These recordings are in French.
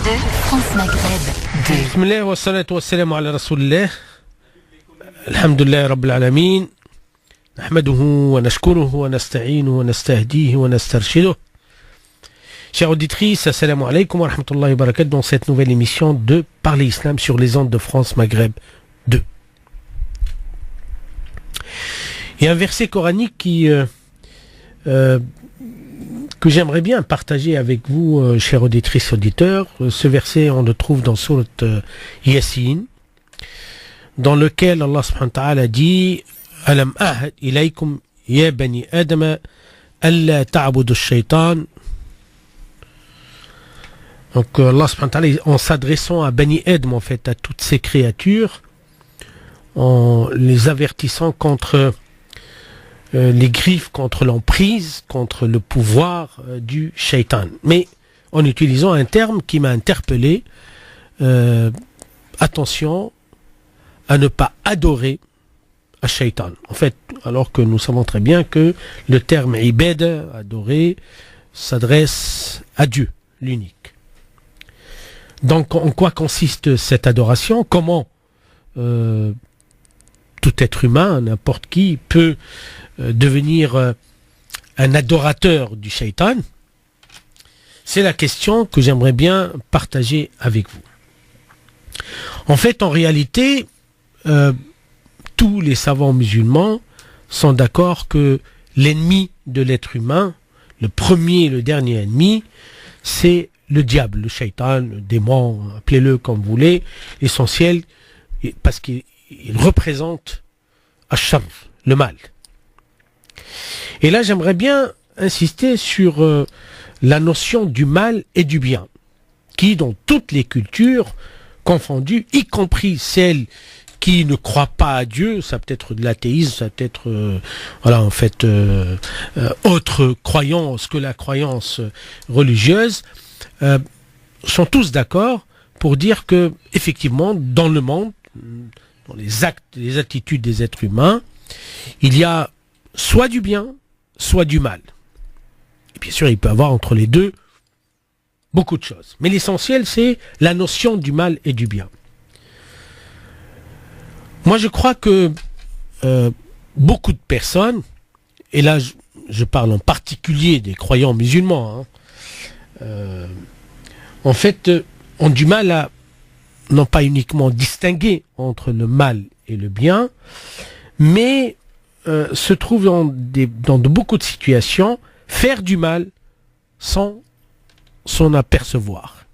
France Maghreb 2. بسم الله والصلاة والسلام على رسول الله. الحمد لله رب العالمين. نحمده ونشكره ونستعينه ونستهديه ونسترشده. Chers auditrices, assalamu alaikum wa rahmatullahi wa barakatuh dans cette nouvelle émission de Parler Islam sur les ondes de France Maghreb 2. Il y a un verset coranique que j'aimerais bien partager avec vous, chers auditrices et auditeurs. Ce verset, on le trouve dans sourate Yasin, dans lequel Allah subhanahu wa ta'ala dit Alam ahad ilaykum ya bani Adam alla ta'budu ash-shaytan. Donc Allah subhanahu wa ta'ala, en s'adressant à Bani Adam, en fait, à toutes ces créatures, en les avertissant contre les griffes, contre l'emprise, contre le pouvoir du shaitan. Mais en utilisant un terme qui m'a interpellé, attention à ne pas adorer un shaitan. En fait, alors que nous savons très bien que le terme ibad, adorer, s'adresse à Dieu, l'unique. Donc, en quoi consiste cette adoration? Comment tout être humain, n'importe qui, peut devenir un adorateur du shaitan? C'est la question que j'aimerais bien partager avec vous. En fait, en réalité, tous les savants musulmans sont d'accord que l'ennemi de l'être humain, le premier et le dernier ennemi, c'est le diable, le shaitan, le démon, appelez-le comme vous voulez, essentiel, parce qu'il représente Ash-Sharr, le mal. Et là, j'aimerais bien insister sur la notion du mal et du bien, qui, dans toutes les cultures confondues, y compris celles qui ne croient pas à Dieu, ça peut être de l'athéisme, ça peut être autre croyance que la croyance religieuse, sont tous d'accord pour dire que, effectivement, dans le monde, dans les actes, les attitudes des êtres humains, il y a soit du bien, soit du mal. Et bien sûr, il peut y avoir entre les deux beaucoup de choses. Mais l'essentiel, c'est la notion du mal et du bien. Moi, je crois que beaucoup de personnes, et là, je parle en particulier des croyants musulmans, en fait, ont du mal à, non pas uniquement distinguer entre le mal et le bien, mais se trouvent dans de beaucoup de situations, faire du mal sans s'en apercevoir.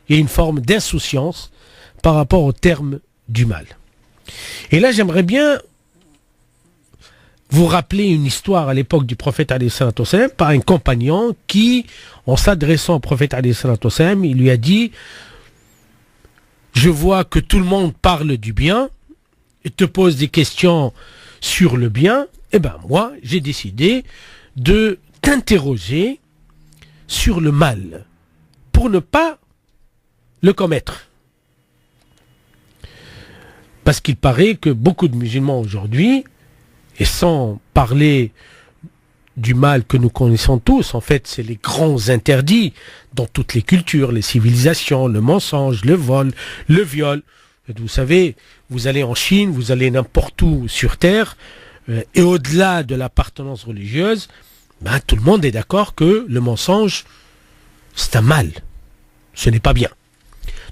Il y a une forme d'insouciance par rapport au terme du mal. Et là, j'aimerais bien vous rappeler une histoire à l'époque du prophète alayhi salatu wassalam par un compagnon qui, en s'adressant au prophète alayhi salatu wassalam, il lui a dit « Je vois que tout le monde parle du bien et te pose des questions sur le bien, et ben moi, j'ai décidé de t'interroger sur le mal pour ne pas le commettre. » Parce qu'il paraît que beaucoup de musulmans aujourd'hui, et sans parler du mal que nous connaissons tous, en fait, c'est les grands interdits dans toutes les cultures, les civilisations, le mensonge, le vol, le viol. Vous savez, vous allez en Chine, vous allez n'importe où sur Terre, et au-delà de l'appartenance religieuse, tout le monde est d'accord que le mensonge, c'est un mal. Ce n'est pas bien.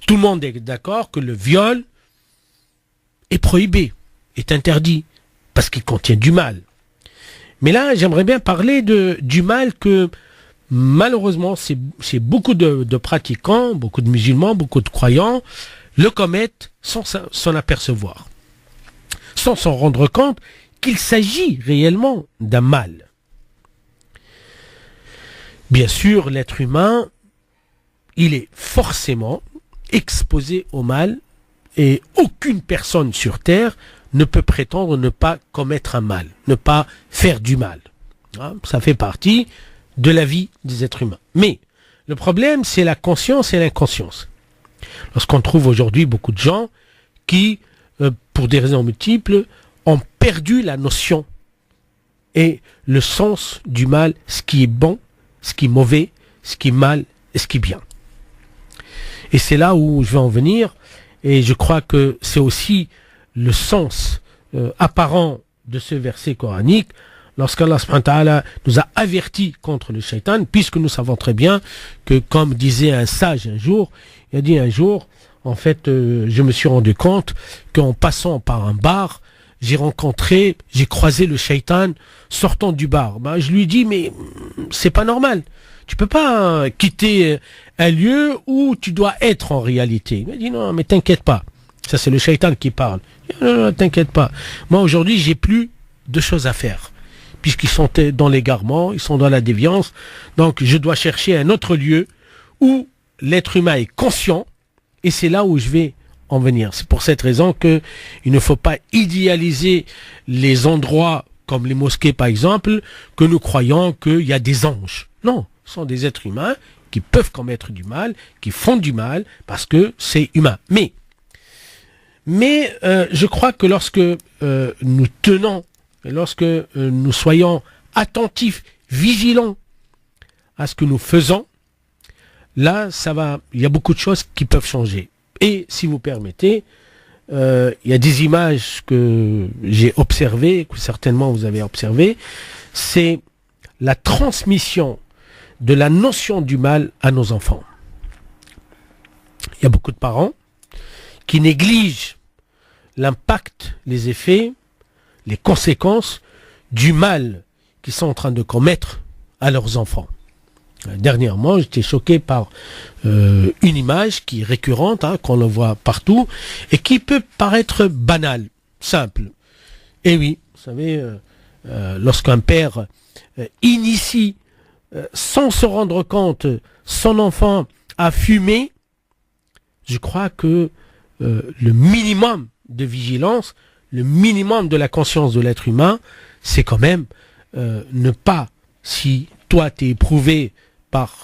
Tout le monde est d'accord que le viol est prohibé, est interdit, parce qu'il contient du mal. Mais là, j'aimerais bien parler du mal que, malheureusement, c'est beaucoup de pratiquants, beaucoup de musulmans, beaucoup de croyants, le commettent sans s'en apercevoir, sans s'en rendre compte qu'il s'agit réellement d'un mal. Bien sûr, l'être humain, il est forcément exposé au mal, et aucune personne sur Terre ne peut prétendre ne pas commettre un mal, ne pas faire du mal. Ça fait partie de la vie des êtres humains. Mais le problème, c'est la conscience et l'inconscience. Lorsqu'on trouve aujourd'hui beaucoup de gens qui, pour des raisons multiples, ont perdu la notion et le sens du mal, ce qui est bon, ce qui est mauvais, ce qui est mal et ce qui est bien. Et c'est là où je vais en venir. Et je crois que c'est aussi le sens apparent de ce verset coranique, lorsqu'Allah subhanahu wa ta'ala nous a avertis contre le shaitan, puisque nous savons très bien que, comme disait un sage un jour, il a dit un jour, en fait, je me suis rendu compte qu'en passant par un bar, j'ai croisé le shaitan sortant du bar. Ben, je lui dis, mais c'est pas normal. Tu peux pas quitter un lieu où tu dois être en réalité. Il m'a dit, non, mais t'inquiète pas. Ça, c'est le shaitan qui parle. Non, t'inquiète pas. Moi, aujourd'hui, j'ai plus de choses à faire. Puisqu'ils sont dans l'égarement, ils sont dans la déviance. Donc, je dois chercher un autre lieu où l'être humain est conscient. Et c'est là où je vais en venir. C'est pour cette raison que il ne faut pas idéaliser les endroits comme les mosquées, par exemple, que nous croyons qu'il y a des anges. Non, ce sont des êtres humains qui peuvent commettre du mal, qui font du mal, parce que c'est humain. Mais je crois que lorsque nous tenons, lorsque nous soyons attentifs, vigilants à ce que nous faisons, là, il y a beaucoup de choses qui peuvent changer. Et si vous permettez, il y a des images que j'ai observées, que certainement vous avez observées, c'est la transmission de la notion du mal à nos enfants. Il y a beaucoup de parents qui négligent l'impact, les effets, les conséquences du mal qu'ils sont en train de commettre à leurs enfants. Dernièrement, j'étais choqué par une image qui est récurrente, qu'on le voit partout, et qui peut paraître banale, simple. Et oui, vous savez, lorsqu'un père initie, sans se rendre compte, son enfant à fumer, je crois que le minimum de vigilance, le minimum de la conscience de l'être humain, c'est quand même ne pas, si toi t'es éprouvé par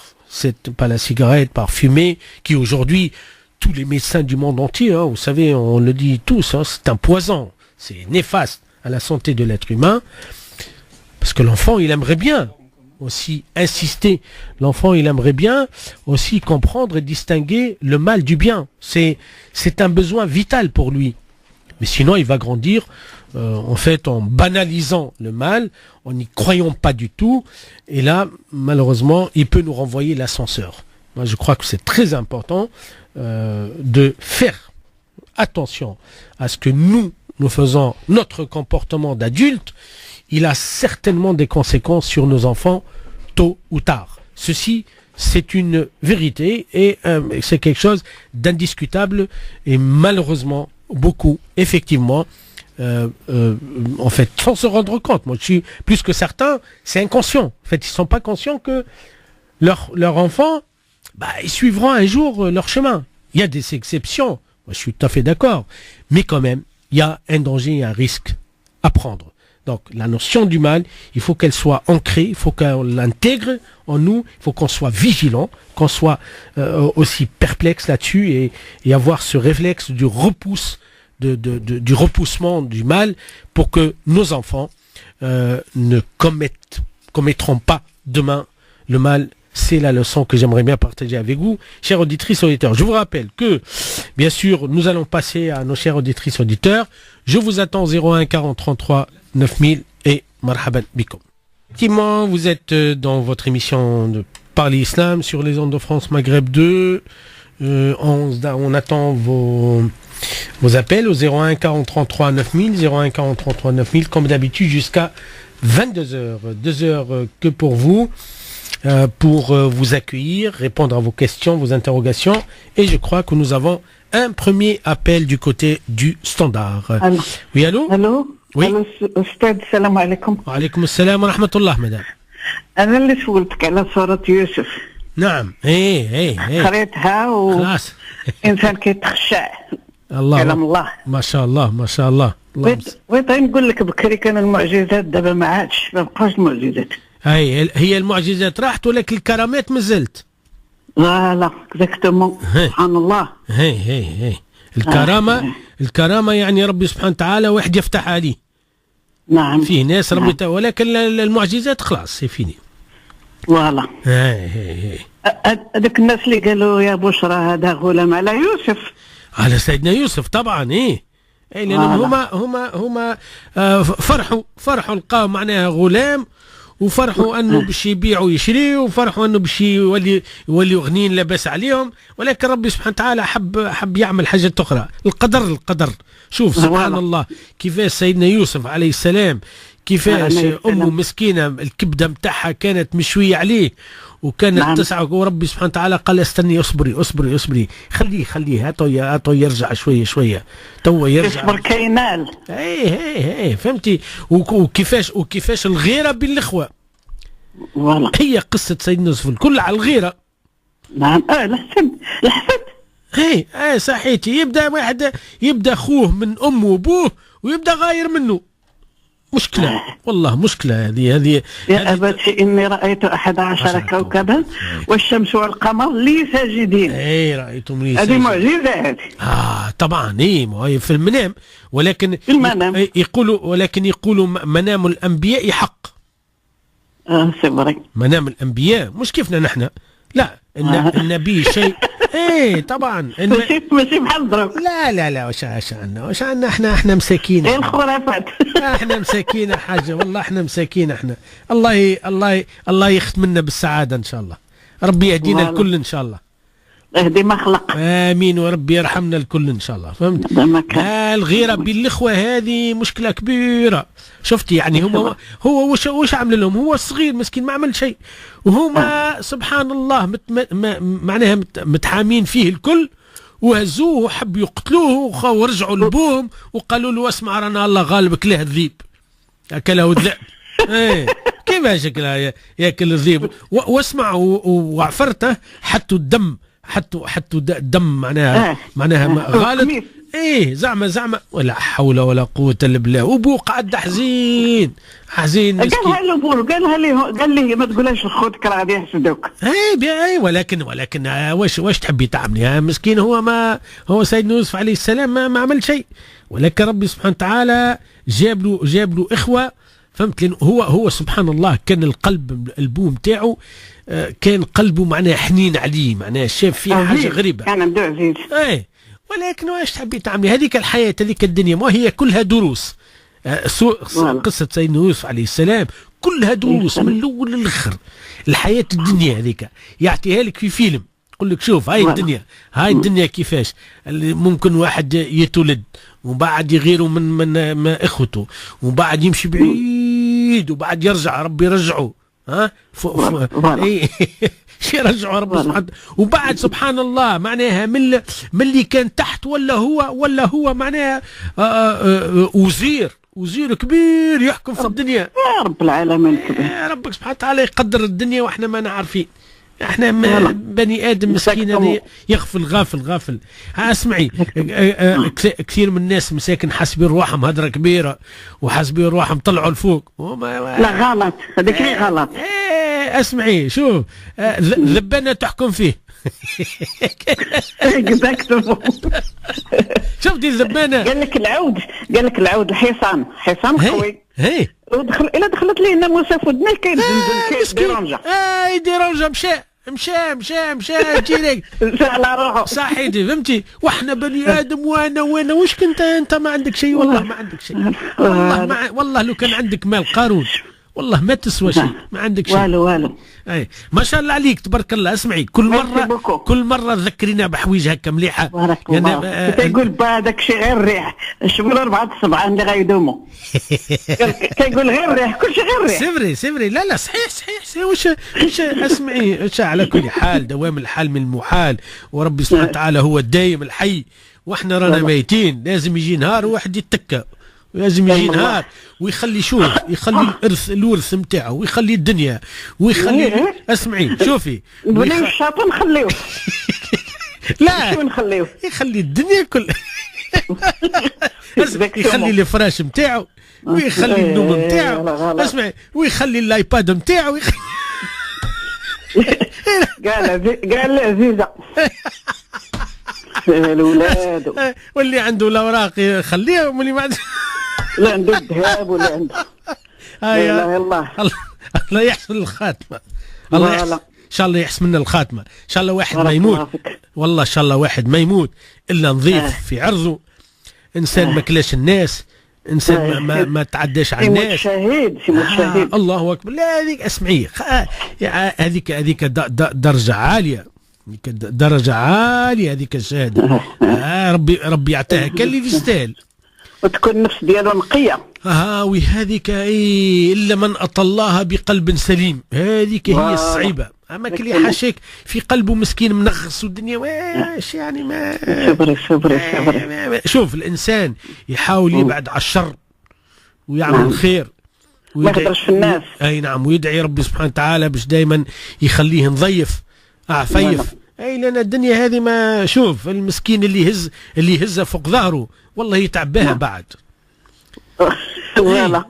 la cigarette, par fumer, qui aujourd'hui, tous les médecins du monde entier, vous savez, on le dit tous, c'est un poison, c'est néfaste à la santé de l'être humain, parce que l'enfant, il aimerait bien aussi insister, l'enfant, il aimerait bien aussi comprendre et distinguer le mal du bien, c'est un besoin vital pour lui. Mais sinon, il va grandir, en fait, en banalisant le mal, en n'y croyant pas du tout. Et là, malheureusement, il peut nous renvoyer l'ascenseur. Moi, je crois que c'est très important de faire attention à ce que nous faisons, notre comportement d'adulte. Il a certainement des conséquences sur nos enfants, tôt ou tard. Ceci, c'est une vérité et c'est quelque chose d'indiscutable. Et malheureusement, beaucoup, effectivement, en fait, sans se rendre compte. Moi, je suis plus que certain, c'est inconscient. En fait, ils sont pas conscients que leurs enfants, ils suivront un jour leur chemin. Il y a des exceptions. Moi, je suis tout à fait d'accord. Mais quand même, il y a un danger et un risque à prendre. Donc, la notion du mal, il faut qu'elle soit ancrée, il faut qu'on l'intègre en nous, il faut qu'on soit vigilant, qu'on soit aussi perplexe là-dessus et avoir ce réflexe du du repoussement du mal pour que nos enfants ne commettront pas demain le mal. C'est la leçon que j'aimerais bien partager avec vous, chers auditrices et auditeurs. Je vous rappelle que, bien sûr, nous allons passer à nos chers auditrices et auditeurs. Je vous attends 01 40 33 9000 et marhaban bikum. Effectivement, vous êtes dans votre émission de Parler Islam sur les ondes de France Maghreb 2. On attend vos appels au 01 40 33 9000, 01 40 33 9000, comme d'habitude jusqu'à 22h. 2 heures que pour vous. Pour vous accueillir, répondre à vos questions, vos interrogations. Et je crois que nous avons un premier appel du côté du standard. Allô. Oui, allô? Allô. Oui. Allô, أستاذ السلام عليكم. وعليكم السلام ورحمة الله مدام. أنا اللي سولتك على صورة يوسف. نعم. ايه قريتها خلاص. إنسان كيتخشع. الله. كلام الله. ما شاء الله ما شاء الله. بغيت نقول لك بكري كانوا المعجزات دابا ما عادش ما بقاش المعجزات. هي المعجزات راحت ولكن الكرامات مازلت. لا اكزاكتومون سبحان الله. هي الكرامة يعني ربي سبحانه وتعالى واحد يفتح عليه. نعم. فيه ناس ربي ولكن المعجزات خلاص سي فيني. فوالا. هاي. هذوك الناس اللي قالوا يا بشرى هذا غلام على يوسف. على سيدنا يوسف طبعا. اي لانهم هما فرحوا لقاو معناها غلام، وفرحوا انه باش يبيعوا ويشريوا، وفرحوا انه باش يوليوا غنيين لاباس عليهم، ولكن ربي سبحانه وتعالى حب يعمل حاجه اخرى. القدر. شوف سبحان الله كيفاش سيدنا يوسف عليه السلام، كيفاش امه مسكينه الكبده متاعها كانت مشويه عليه، وكانت تسعى، وربي سبحانه وتعالى قال استني اصبري خليه هاتو يرجع شويه تو يرجع يصبر كينال. اي فهمتي. وكيفاش الغيره بالاخوه. فوالا. هي قصه سيدنا يوسف الكل على الغيره. نعم. الحسد. اي صحيتي. يبدا اخوه من امه وابوه، ويبدا غاير منه. مشكلة والله، مشكلة هذه. يا أبتي إني رأيت 11 كوكبا والشمس والقمر لي ساجدين. رأيتم لي هذه معجزة هذه. طبعا. ما في المنام، ولكن في المنام يقولوا منام الأنبياء حق. سبري. منام الأنبياء مش كيفنا نحن. لا النبي شيء. طبعا. ماشي بحال دروك. لا واش عنا احنا مساكين. الخرافات. احنا مساكين حاجه والله، احنا مساكين احنا. الله يختم لنا بالسعاده ان شاء الله. ربي يهدينا الكل ان شاء الله. اهدي ما خلق. امين، وربي يرحمنا الكل ان شاء الله. فهمت. الغيره بالإخوة هذه مشكله كبيره. شفتي يعني هو وش عمل لهم؟ هو الصغير مسكين ما عمل شيء، وهما سبحان الله معناها متحامين فيه الكل، وهزوه وحبوا يقتلوه، ورجعوا لبوهم وقالوا له اسمع رانا الله غالبك له الذيب اكله الذئب. كيفاش ياكل الذيب؟ واسمع وعفرته حطوا الدم، حطوا الدم معناها غالط. زعما ولا حول ولا قوة الا بالله. وبو قعد حزين مسكين. قالها له بو، قال لي ما تقولهاش لخوتك راه غادي يحسدوك. ولكن واش تحبي تعملي؟ مسكين هو سيدنا يوسف عليه السلام ما عمل شيء، ولكن ربي سبحانه وتعالى جاب له اخوه. فهمت؟ لأنه هو سبحان الله كان القلب البو نتاعو كان قلبه معناه حنين عليه، معناه شاف فيه حاجه غريبه، كان عنده عزيز. ولكن واش تحبي تعملي؟ هذيك الحياه، هذيك الدنيا، ما هي كلها دروس. قصه سيدنا يوسف عليه السلام كلها دروس من الاول للاخر. الحياه الدنيا هذيك يعطيها لك في فيلم، يقول لك شوف هاي الدنيا كيفاش ممكن واحد يتولد وبعد يغيروا من اخوته، وبعد يمشي بعيد، وبعد يرجع ربي يرجعه. شي رجعوا ربي سبحانه، وبعد سبحان الله معناها من اللي كان تحت ولا هو معناها وزير كبير يحكم في الدنيا. يا رب العالمين كبير. ربك سبحانه وتعالى يقدر الدنيا واحنا ما نعرفين. احنا بني ادم مسكين غافل. اسمعي، كثير من الناس مساكن حاسبين رواحهم هدره كبيره، وحاسبين رواحهم طلعوا لفوق. لا غلط، هذيك غلط. اسمعي شوف، ذبانه تحكم فيه. شفتي الذبانه؟ قال لك العود الحصان قوي. الا دخلت ليه ناموسه في ودنه كاين ديرونجا. ديرونجا مشى جيريك على روحه. صحيتي فهمتي؟ واحنا بني ادم، وانا وش كنت انت ما عندك شيء، والله ما عندك شيء، والله لو كان عندك مال قارون والله ما تسوى شيء، ما عندك شيء والو. ما شاء الله عليك تبارك الله. اسمعي، كل مره تذكرينا بحويج هكا مليحه. تقول هذاك شيء غير الريح، شغل 4 7 اللي غيدوموا. كيقول غير الريح، كل شيء غير الريح. سفري لا صحيح. وش اسمعي، على كل حال دوام الحال من المحال، وربي سبحانه وتعالى هو الدايم الحي، واحنا رانا ميتين. لازم يجي نهار واحد يتكى، لازم يجي نهار ويخلي يخلي الورث نتاعه، ويخلي الدنيا، ويخلي اسمعي شوفي نوليو الشاطئ نخليوه. لا شو نخليوه؟ يخلي الدنيا كل يخلي الفراش نتاعو، ويخلي النوم نتاعو، اسمعي، ويخلي الايباد نتاعو. قال عزيزه الولاد، واللي عنده الاوراق يخليهم، واللي ما عنده لا عنده الذهب ولا عنده. لا الله الله يحسن الخاتمة. الله يحسن. ان شاء الله يحسن لنا الخاتمة. ان شاء الله واحد ما يموت، والله ان شاء الله واحد ما يموت الا نظيف في عرضه، انسان ما كلاش الناس، انسان ما تعداش على الناس. يموت شهيد، يموت شهيد. الله اكبر. لا هذيك اسمعي، هذيك درجة عالية، درجة عالية هذيك الشهادة. ربي يعطيها كان اللي يستاهل، وتكون النفس ديالو نقية. وهذيك إلا من أتى الله بقلب سليم، هذيك هي الصعيبة. أما كل حاشاك في قلبه مسكين منغص والدنيا واش يعني ما صبري. شوف الإنسان يحاول يبعد على الشر ويعمل الخير ما يقدرش في الناس. أي نعم، ويدعي ربي سبحانه وتعالى باش دايما يخليه نظيف فيف. اي لان الدنيا هذه ما شوف المسكين اللي يهزها فوق ظهره والله يتعب بها بعد.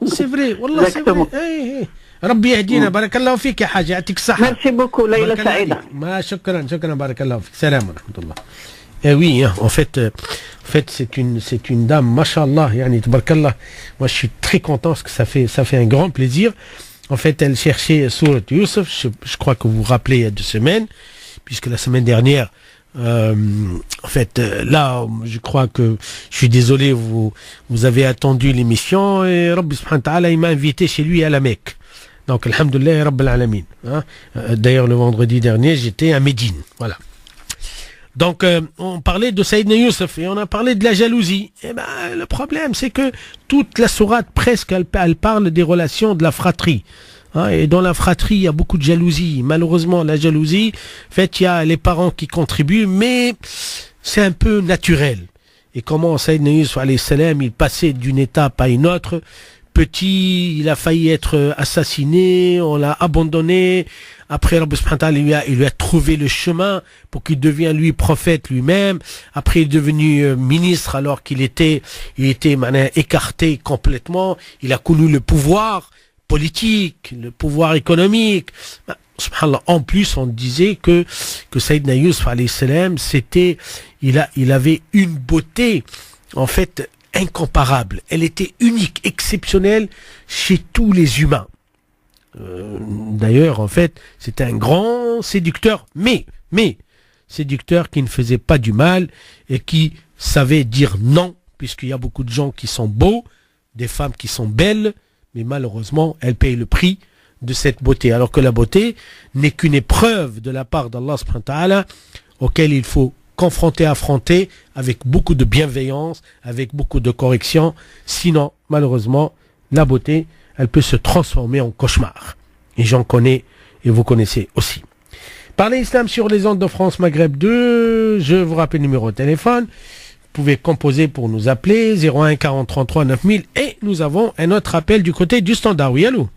سيفري والله سيفري. اي ربي يهدينا. بارك الله فيك يا حاج، يعطيك الصحة. ميرسي بوكو، ليلة سعيدة. ما شكرا بارك الله فيك. سلام ورحمة الله. Oui, en fait c'est une dame, machallah, yani tabarakallah. Moi je suis très content parce que ça fait un grand plaisir. En fait, elle cherchait Sourate Yusuf, je crois que vous vous rappelez il y a 2 semaines, puisque la semaine dernière, en fait, là, je crois que, je suis désolé, vous avez attendu l'émission, et Rabbi subhanahu wa ta'ala, il m'a invité chez lui à la Mecque. Donc, alhamdoulilah, Rabbil Alamin. D'ailleurs, le vendredi dernier, j'étais à Médine. Voilà. Donc, on parlait de Sayyidina Youssef et on a parlé de la jalousie. Et ben, le problème, c'est que toute la sourate, presque, elle parle des relations de la fratrie. Et dans la fratrie, il y a beaucoup de jalousie. Malheureusement, la jalousie, en fait, il y a les parents qui contribuent, mais c'est un peu naturel. Et comment Sayyidina Youssef, alayhi salam, il passait d'une étape à une autre. Petit, il a failli être assassiné, on l'a abandonné. Après, Rabbi subhanahu wa ta'ala, il lui a trouvé le chemin pour qu'il devienne lui prophète lui-même. Après, il est devenu ministre alors qu'il était maintenant écarté complètement. Il a connu le pouvoir politique, le pouvoir économique. Subhanallah. En plus, on disait que Sayyidina Youssef alayhi salam, il avait une beauté, en fait, incomparable. Elle était unique, exceptionnelle chez tous les humains. D'ailleurs, en fait, c'était un grand séducteur, mais séducteur qui ne faisait pas du mal et qui savait dire non, puisqu'il y a beaucoup de gens qui sont beaux, des femmes qui sont belles, mais malheureusement, elles payent le prix de cette beauté. Alors que la beauté n'est qu'une épreuve de la part d'Allah subhanahu wa ta'ala, auquel il faut affronter avec beaucoup de bienveillance, avec beaucoup de correction. Sinon, malheureusement, la beauté, elle peut se transformer en cauchemar. Et j'en connais, et vous connaissez aussi. Parlez Islam sur les ondes de France Maghreb 2. Je vous rappelle le numéro de téléphone. Vous pouvez composer pour nous appeler 01 40 33 9000. Et nous avons un autre appel du côté du standard. Oui, allô?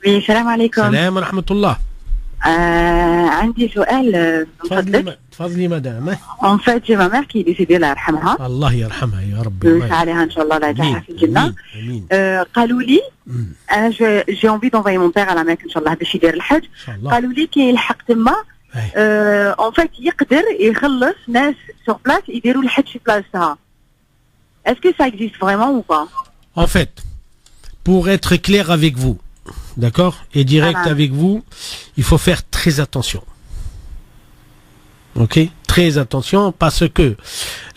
Oui, salam alaikum. Salam wa rahmatullah. عندي سؤال من فضلك. تفضلي مدام. En fait, j'ai ma mère qui est décédée الله يرحمها. الله يرحمها يا رب. يوسع عليها إن شاء الله لا يجعلها في الجنة. قالوا لي أنا j'ai envie d'envoyer mon père à la Mecque إن شاء الله باش يدير الحج. قالوا لي كي يلحق تما en fait يقدر يخلص ناس sur place يديروا الحج في بلاصتها. Est-ce que ça existe vraiment ou pas? En fait, pour être clair avec vous, d'accord, et direct avec vous, il faut faire très attention. Ok, très attention, parce que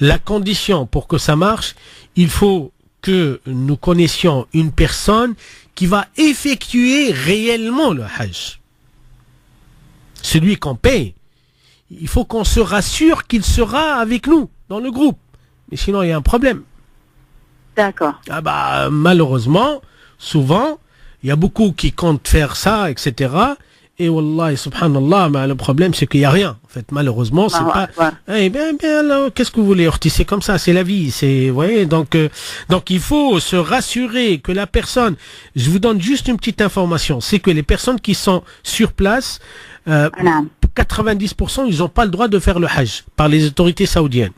la condition pour que ça marche, il faut que nous connaissions une personne qui va effectuer réellement le hajj. Celui qu'on paye, il faut qu'on se rassure qu'il sera avec nous dans le groupe. Mais sinon, il y a un problème. D'accord. Ah bah, malheureusement, souvent, il y a beaucoup qui comptent faire ça, etc. Et wallah, subhanallah, mais le problème, c'est qu'il n'y a rien. En fait, malheureusement, c'est pas... Eh bien, alors, qu'est-ce que vous voulez, Orti? C'est comme ça, c'est la vie. Vous voyez, donc, il faut se rassurer que la personne... Je vous donne juste une petite information. C'est que les personnes qui sont sur place, 90%, ils n'ont pas le droit de faire le hajj par les autorités saoudiennes.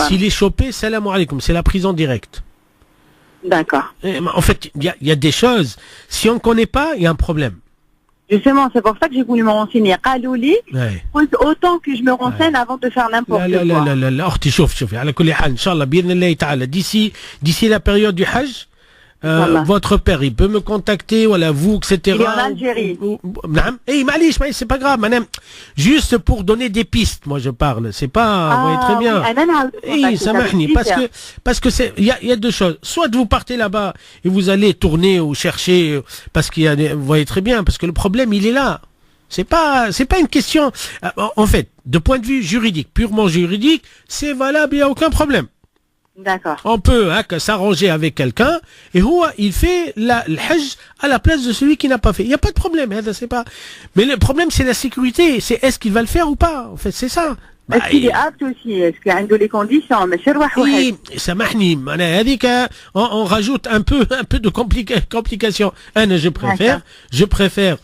S'il est chopé, salam alaikum, c'est la prison directe. D'accord. En fait, il y a des choses, si on ne connaît pas, il y a un problème. Justement, c'est pour ça que j'ai voulu me renseigner. Qalouli, autant que je me renseigne avant de faire n'importe quoi. لا أختي شوفي على كل حال إن شاء الله بإذن الله تعالى d'ici la période du Hajj, votre père, il peut me contacter, voilà, vous, etc. Il est en Algérie. معليش, c'est pas grave, madame. Juste pour donner des pistes, moi je parle. C'est pas, vous voyez très bien. سامحني, parce que c'est, il y a deux choses. Soit vous partez là-bas et vous allez tourner ou chercher, parce qu'il y a vous voyez très bien, parce que le problème, il est là. C'est pas une question, en fait, de point de vue juridique, purement juridique, c'est valable, il n'y a aucun problème. D'accord. On peut s'arranger avec quelqu'un et il fait le hajj à la place de celui qui n'a pas fait. Il n'y a pas de problème, c'est pas. Mais le problème c'est la sécurité, c'est est-ce qu'il va le faire ou pas. En fait, c'est ça. Est-ce qu'il est apte aussi? Est-ce qu'il y a les conditions? Oui, سامحني, on rajoute un peu de complications. Je préfère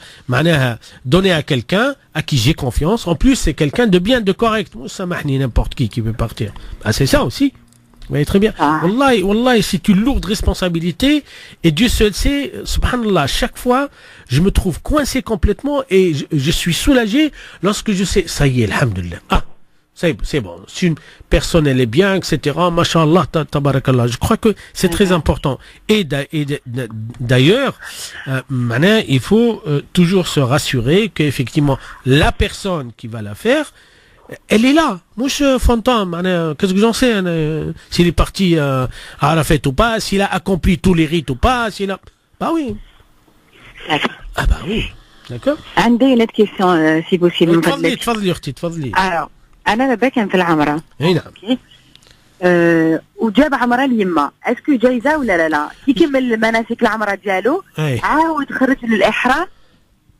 donner à quelqu'un à qui j'ai confiance. En plus, c'est quelqu'un de bien, de correct. سامحني, n'importe qui peut partir. C'est ça aussi. Vous voyez très bien. Wallahi, c'est une lourde responsabilité et Dieu seul sait, subhanallah, chaque fois, je me trouve coincé complètement et je suis soulagé lorsque je sais, ça y est, alhamdulillah. C'est bon. Si une personne, elle est bien, etc., mashallah, tabarakallah. Je crois que c'est très important. Et d'ailleurs, maintenant, il faut toujours se rassurer qu'effectivement, la personne qui va la faire, elle est là. Mouche fantôme. Qu'est-ce que j'en sais, s'il est parti à la fête ou pas, s'il a accompli tous les rites ou pas, s'il a... Bah oui. Ah bah oui. D'accord. عندي une autre question, si possible. تفضلي اختي, تفضلي. Alors, أنا لبا كان في العمرة. اي نعم. وجاب عمرة اليمة، اسكو جايزة ولا لا؟ كي كمل مناسك العمرة ديالو عاود خرج للإحرام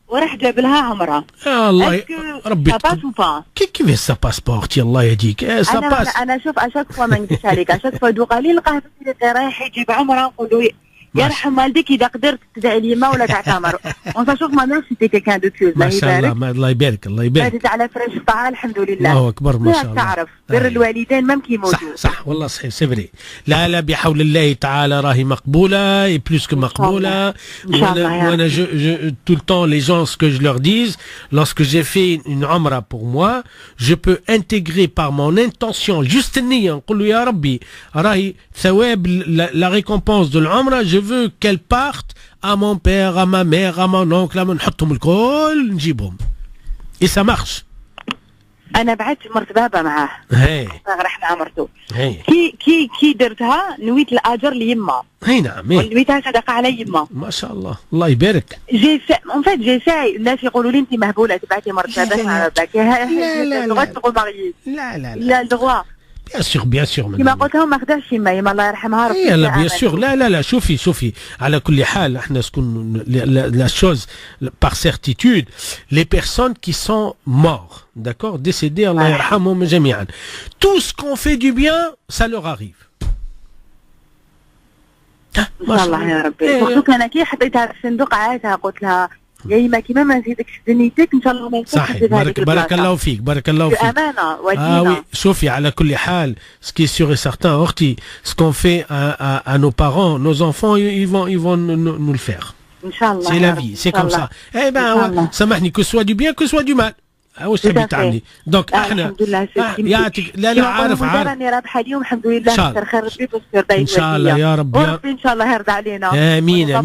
وراح جاب لها عمرة. يا الله ربي ساباس و با كيفاش سا باسبورت الله يهديك. انا شوف اشاك فوا ما نكذبش عليك، اشاك فوا دوقا لي نلقاه رايح يجيب عمرة نقول له يرحم والديك إذا قدرت تدعي اليمة ولا تعتمر. ونشوف ما ميرش سيتي كيكان دو كيوز. ما شاء الله, الله يبارك, الله يبارك. هذه على فرش الطاعة الحمد لله. الله أكبر ما شاء الله. تعرف بر الوالدين ما كيموتوا. صح والله صحيح, c'est vrai. لا بحول الله تعالى راهي مقبولة et plus que مقبولة. وانا tout le temps les gens ce que je leur dis, lorsque j'ai fait une umra pour moi, je peux intégrer par mon intention juste النية نقول له يا ربي راهي ثواب la récompense de l'umra, je veux qu'elle parte à mon père, à ma mère, à mon oncle, à mon نحطهم الكل نجيبهم. Et ça marche. أنا بعت مرت بابا معاه. رحنا عمرته. كي درتها نويت الأجر ليما. نعم. نويتها صدقة على يما. ما شاء الله, الله يبارك. جيساي الناس يقولوا لي أنت مهبولة تبعتي مرت بابا مع باباك. لا. Bien sûr. كما قلت لهم ما خداش يما الله يرحمها ربي. لا bien sûr. لا شوفي على كل حال احنا سكون la chose par certitude, les personnes qui sont morts, d'accord, décédés, Allah يرحمهم جميعا. Tout ce qu'on fait du bien, ça leur arrive. ما شاء الله يا ربي. وخصوصا انا كي حطيتها في الصندوق عايتها قلت لها يا إما كيما ما نزيدكش دنيتك ان شاء الله ما نكونش صحيح. بارك الله فيك. بأمانة ودينا. شوفي على كل حال, ce qui est sûr et certain, أختي, ce qu'on fait à nos parents, nos enfants, ils vont nous le faire. Inch'Allah. C'est la vie, c'est comme ça. Eh ben, سامحني, que soit du bien, que soit du mal. واش تبي تعملي؟ دونك احنا يعطيك لا عارف راني رابحه اليوم الحمد لله كثر خير ربي باش ترضى ان شاء الله يا رب. ربي ان شاء الله يرضى علينا. امين.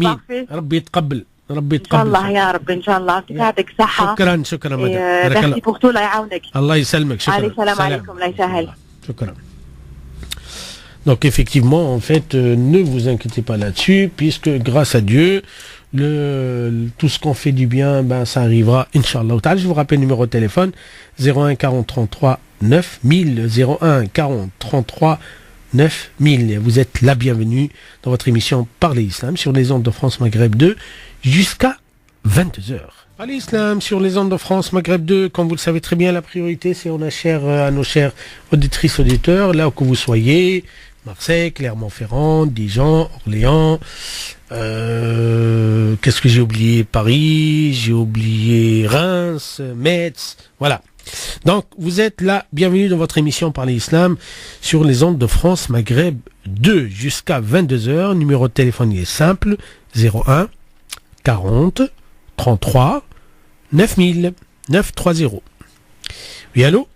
ربي يتقبل. ان شاء الله يا رب. ان شاء الله يعطيك الصحه. شكرا مدام. بارك الله. بورتو الله يعاونك. الله يسلمك. شكرا. السلام عليكم. الله يسهل. شكرا. Donc effectivement, en fait, ne vous inquiétez pas là-dessus, puisque grâce à Dieu, tout ce qu'on fait du bien, ça arrivera, Inch'Allah. Je vous rappelle le numéro de téléphone, 01 40 33 9000, 01 40 33 9000. Vous êtes la bienvenue dans votre émission Parler Islam sur les ondes de France Maghreb 2 jusqu'à 22h. Parler Islam sur les ondes de France Maghreb 2, comme vous le savez très bien, la priorité c'est à nos chères auditrices, auditeurs, là où que vous soyez, Marseille, Clermont-Ferrand, Dijon, Orléans, qu'est-ce que j'ai oublié? Paris, j'ai oublié Reims, Metz, voilà. Donc, vous êtes là, bienvenue dans votre émission Parler Islam sur les ondes de France Maghreb 2 jusqu'à 22h. Numéro de téléphone est simple, 01 40 33 9000 930. Oui, allô?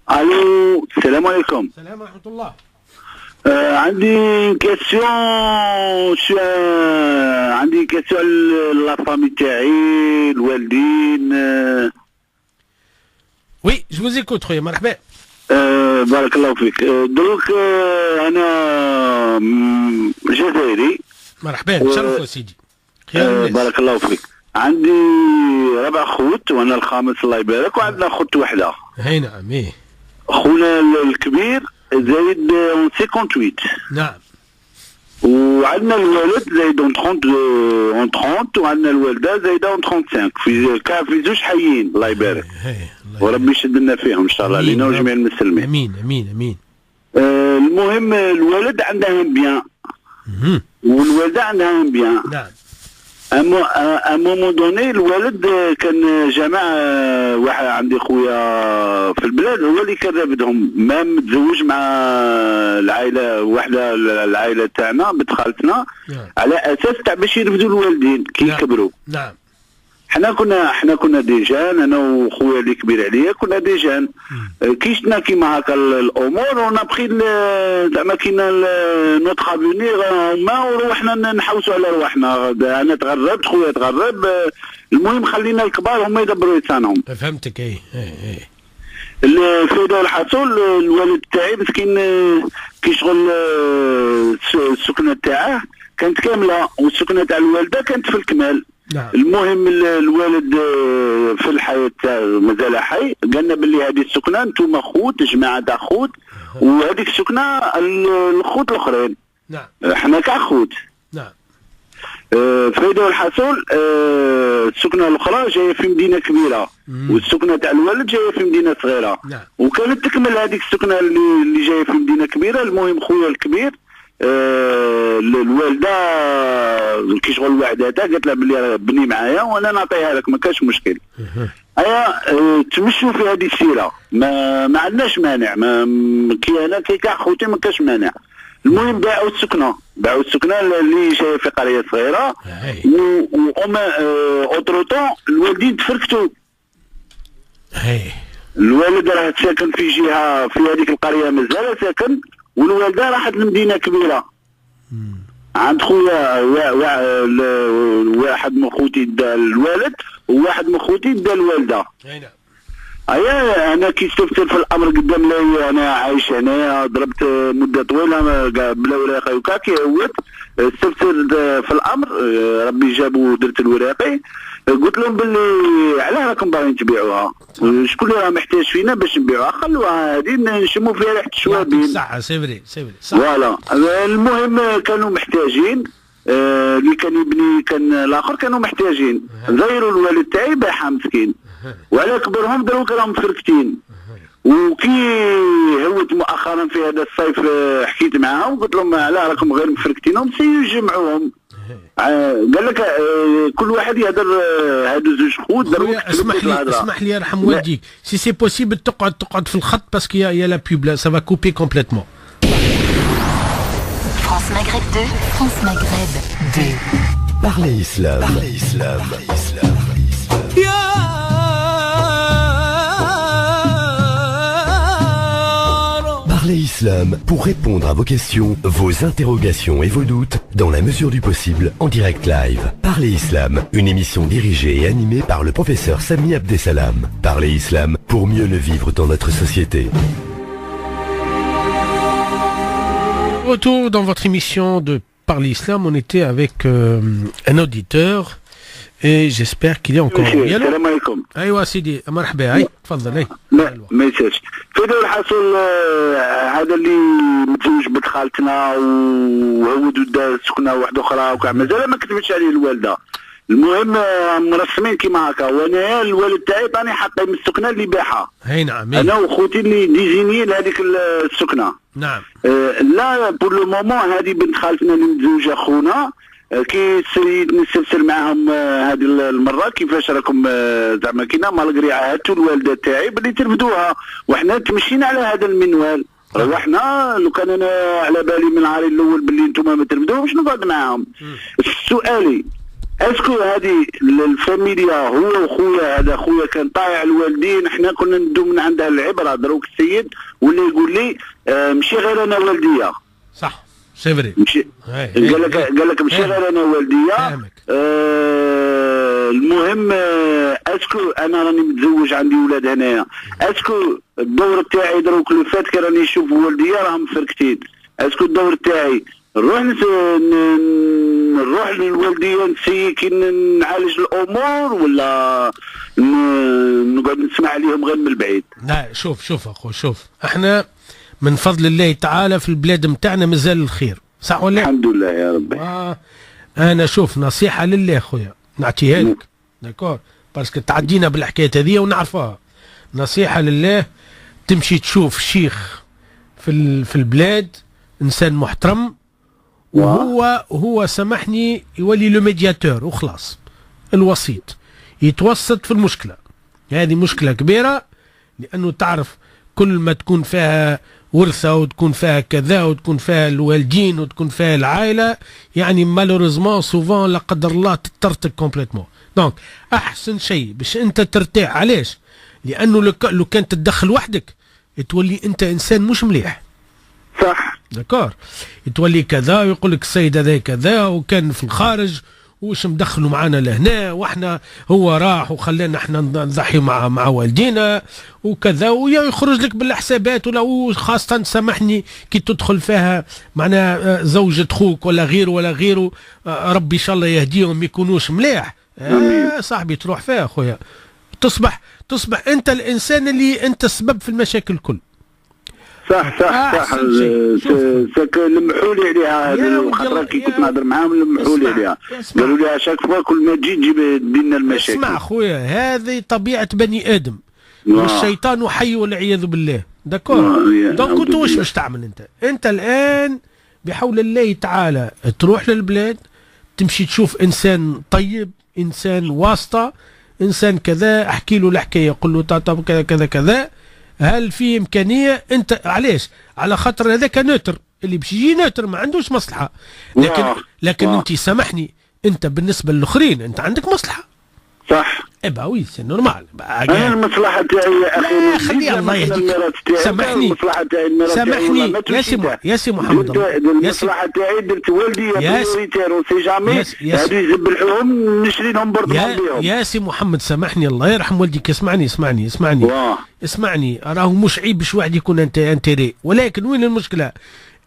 Allô, salam alaikum. Salam alaikum. عندي كيسيون لا فامي تاعي الوالدين. وي جو vous écoute خويا مرحبا. بارك الله فيك. دروك انا جزائري. مرحبا نشرفوا سيدي. بارك الله فيك. عندي 4 خوت وانا الخامس الله يبارك، وعندنا خت وحده. اي نعم. ايه خونا الكبير زايد 58. نعم. وعندنا الوالد زايد 30 وعندنا الوالده زايده 35 في زوج حيين الله يبارك. وربي يشد لنا فيهم ان شاء الله لينا وجميع المسلمين. امين امين امين. المهم الوالد عندها بيان والوالده عندها بيان. نعم. ا مومون دوني الوالد كان جمع واحد عندي خويا في البلاد هو اللي كان رافدهم، ما متزوج مع العائله واحده العائله تاعنا بنت خالتنا على اساس تاع باش يرفدوا الوالدين كي يكبروا. نعم. حنا كنا دي جان، انا وخويا اللي كبير عليا كنا دي جان. كي شفنا كيما هكا الامور ونا بخي زعما كينا نوتخ افونيغ ما وروحنا نحوسوا على رواحنا. انا تغربت خويا تغرب، المهم خلينا الكبار هما يدبروا لسانهم. فهمتك. اي الفائده والحصول الوالد تاعي مسكين كي شغل السكنه تاعه كانت كامله والسكنه تاع الوالده كانت في الكمال. نعم. المهم الوالد في الحياه مازال حي، قالنا باللي هذه السكنه انتم خوت جماعه تاع خوت وهذيك السكنه الخوت الاخرين. نعم. احنا كاع خوت. نعم. فايده والحصول السكنه الاخرى جايه في مدينه كبيره والسكنه تاع الوالد جايه في مدينه صغيره. نعم. وكانت تكمل هذيك السكنه اللي جايه في مدينه كبيره. المهم خويا الكبير الوالده كي شغل وحداتها قالت لها بلي بني معايا وانا نعطيها لك ما كاش مشكل. تمشوا في هذه السيره ما عندناش مانع، كي انا كي كاع خوتي ما كاش مانع. المهم باعوا السكنه اللي جايه في قريه صغيره وهما اوتروتون الوالدين تفركتوا. الوالد راه ساكن في جهه في هذيك القريه مازال ساكن، والوالده راحت لمدينه كبيره. عند خويا واحد من خوتي دا الوالد وواحد من خوتي دا الوالده. انا كي استفسر في الامر قدام لي انا عايش هنايا ضربت مده طويله بلا وراقي وكاكي هوت استفسر في الامر ربي جابو درت الوراقي قلت لهم باللي علاه راكم باغيين تبيعوها؟ شكون اللي راه محتاج فينا باش نبيعوها؟ خلوها هذه نشموا فيها ريحه الشوابين. صح سي فري فوالا. المهم كانوا محتاجين اللي كان يبني كان الاخر كانوا محتاجين غيروا الوالد تاعي باعها مسكين وعلى كبرهم دروك راهم مفركتين. وكي هوت مؤخرا في هذا الصيف حكيت معاهم قلت لهم علاه راكم غير مفركتينهم سيجمعوهم. قال لك كل واحد يهدر هادو زوج خوت دروك. اسمح لي يرحم والديك سي سي بوسيبل تقعد في الخط باسكو يا لا بوب سا فا كوبي كومبليتمون. France Maghreb 2, France Maghreb 2. Parlez Islam. Parlez Islam pour répondre à vos questions, vos interrogations et vos doutes dans la mesure du possible en direct live. Parlez Islam, une émission dirigée et animée par le professeur Sami Abdessalam. Parlez Islam pour mieux le vivre dans notre société. Retour dans votre émission de Parlez Islam, on était avec un auditeur et j'espère qu'il est encore là. السلام عليكم. ايوا سيدي مرحبا. هاي تفضل. ما يسالش. في الحصول هذا اللي متزوج بنت خالتنا وهو دار سكنه واحده اخرى وكاع مازال ما كتبتش عليه الوالده. المهم مرسمين كيما هكا وانا الوالد تاعي طاني حاطين من السكنه اللي باعها. اي نعم. انا وخوتي اللي ديزيني لهذيك السكنه. نعم. لا بور لو مومون هذه بنت خالتنا اللي متزوجه خونا كي نستفسر معاهم هذه المره كيفاش راكم زعما كينا مالغري عاهدتوا الوالده تاعي باللي ترفدوها وحنا تمشينا على هذا المنوال. روحنا لو كان انا على بالي من العاري الاول باللي انتم ما ترفدوهمش نقعد معاهم. سؤالي اسكو هذه الفاميليا هو وخويا هذا خويا كان طايع الوالدين احنا كنا ندو من عندها العبره دروك السيد واللي يقول لي ماشي غير انا والديه صح سي فري. قال لك ماشي غير انا والديا. المهم اسكو انا راني متزوج عندي ولاد هنايا، اسكو الدور تاعي دروك اللي فات كي راني نشوف والديا راهم مفركتين، اسكو الدور تاعي نروح للوالدية نسي كي نعالج الامور، ولا نقعد نسمع عليهم غير من البعيد؟ لا شوف اخو، شوف احنا من فضل الله تعالى في البلاد متاعنا مازال الخير، صح ولا؟ الحمد لله يا ربي. انا شوف نصيحة لله خويا نعطيها لك، داكور، باسكو تعدينا بالحكاية هذه ونعرفها. نصيحة لله، تمشي تشوف شيخ في البلاد، انسان محترم، وهو سامحني يولي لو ميدياتور وخلاص، الوسيط، يتوسط في المشكلة. هذه مشكلة كبيرة، لأنه تعرف كل ما تكون فيها ورثة وتكون فيها كذا وتكون فيها الوالدين وتكون فيها العائلة، يعني مالوريزمون سوفون لا قدر الله تترتك كومبليتمون. دونك أحسن شيء باش أنت ترتاح، علاش؟ لأنه لو كان تتدخل وحدك تولي أنت إنسان مش مليح. صح. داكور، يتولي كذا ويقول لك السيد هذا كذا وكان في الخارج وش مدخلوا معنا لهنا، واحنا هو راح وخلانا احنا نضحي مع والدينا وكذا، ويخرج لك بالحسابات، ولا خاصة سامحني كي تدخل فيها معناها زوجة خوك ولا غيره ربي ان شاء الله يهديهم ما يكونوش مليح. صاحبي تروح فيها خويا، تصبح انت الانسان اللي انت السبب في المشاكل الكل. صح. لمحوا لي عليها خاطر كي كنت نهضر معاهم لمحوا لي عليها، قالوا لي شاك فوا كل ما تجي تجيب لنا المشاكل. اسمع خويا، هذه طبيعة بني آدم، والشيطان حي والعياذ بالله، داكور. دونك كنت واش باش تعمل انت الآن بحول الله تعالى تروح للبلاد، تمشي تشوف إنسان طيب، إنسان واسطة، إنسان كذا، احكي له الحكاية، يقول له طب كذا كذا كذا، هل في إمكانية؟ أنت علاش؟ على خاطر هذاك نوتر، اللي باش يجي نوتر ما عندوش مصلحة، لكن أنت سامحني، أنت بالنسبة للآخرين أنت عندك مصلحة. صح. إبا وي سي نورمال. أنا المصلحة تاعي يا أخي، لا خليها الله يهديك، سامحني يا سي محمد، المصلحة تاعي درت والدي بريوريتير وسي جامي هادو يذبحوهم نشري لهم برضه بهم. يا سي محمد سامحني الله يرحم والديك، اسمعني راهو مش عيب باش واحد يكون انتيري، ولكن وين المشكلة؟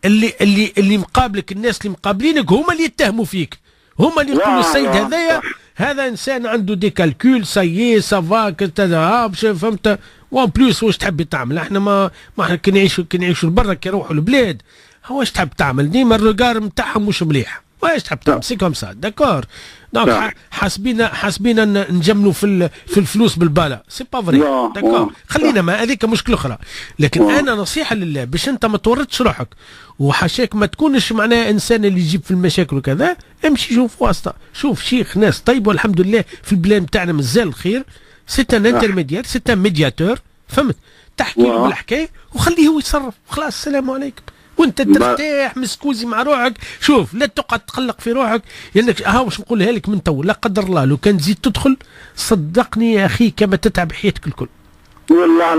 اللي مقابلك، الناس اللي مقابلينك هما اللي يتهموا فيك، هما اللي يقولوا السيد هذايا هذا انسان عنده دي كالكول سايي سافا كذا، فهمت؟ وان بلوس واش تحب تعمل؟ احنا ما احنا كي نعيشوا لبرا، كي نروحوا البلاد، واش تحب تعمل؟ ديما الرجار نتاعهم مش مليح، واش تحب تعمل؟ سي كوم سا، داكور. دونك حاسبين نجملوا في الفلوس بالبالا، سي با فري، داكور. خلينا ما هذيك مشكله اخرى، لكن انا نصيحه لله باش انت ما تورطش روحك، وحاشاك ما تكونش معناها انسان اللي يجيب في المشاكل وكذا. امشي شوف واسطه، شوف شيخ ناس طيب، والحمد لله في البلاد نتاعنا مازال الخير. سيت ان انترميديير، سيت ان ميدياتور، فهمت؟ تحكي له بالحكايه وخليه هو يتصرف، خلاص السلام عليكم، وانت ترتاح مسكوزي مع روحك. شوف لا تقعد تقلق في روحك، لانك واش نقولها لك من تو، لا قدر الله لو كان تزيد تدخل، صدقني يا اخي كما تتعب حياتك الكل. والله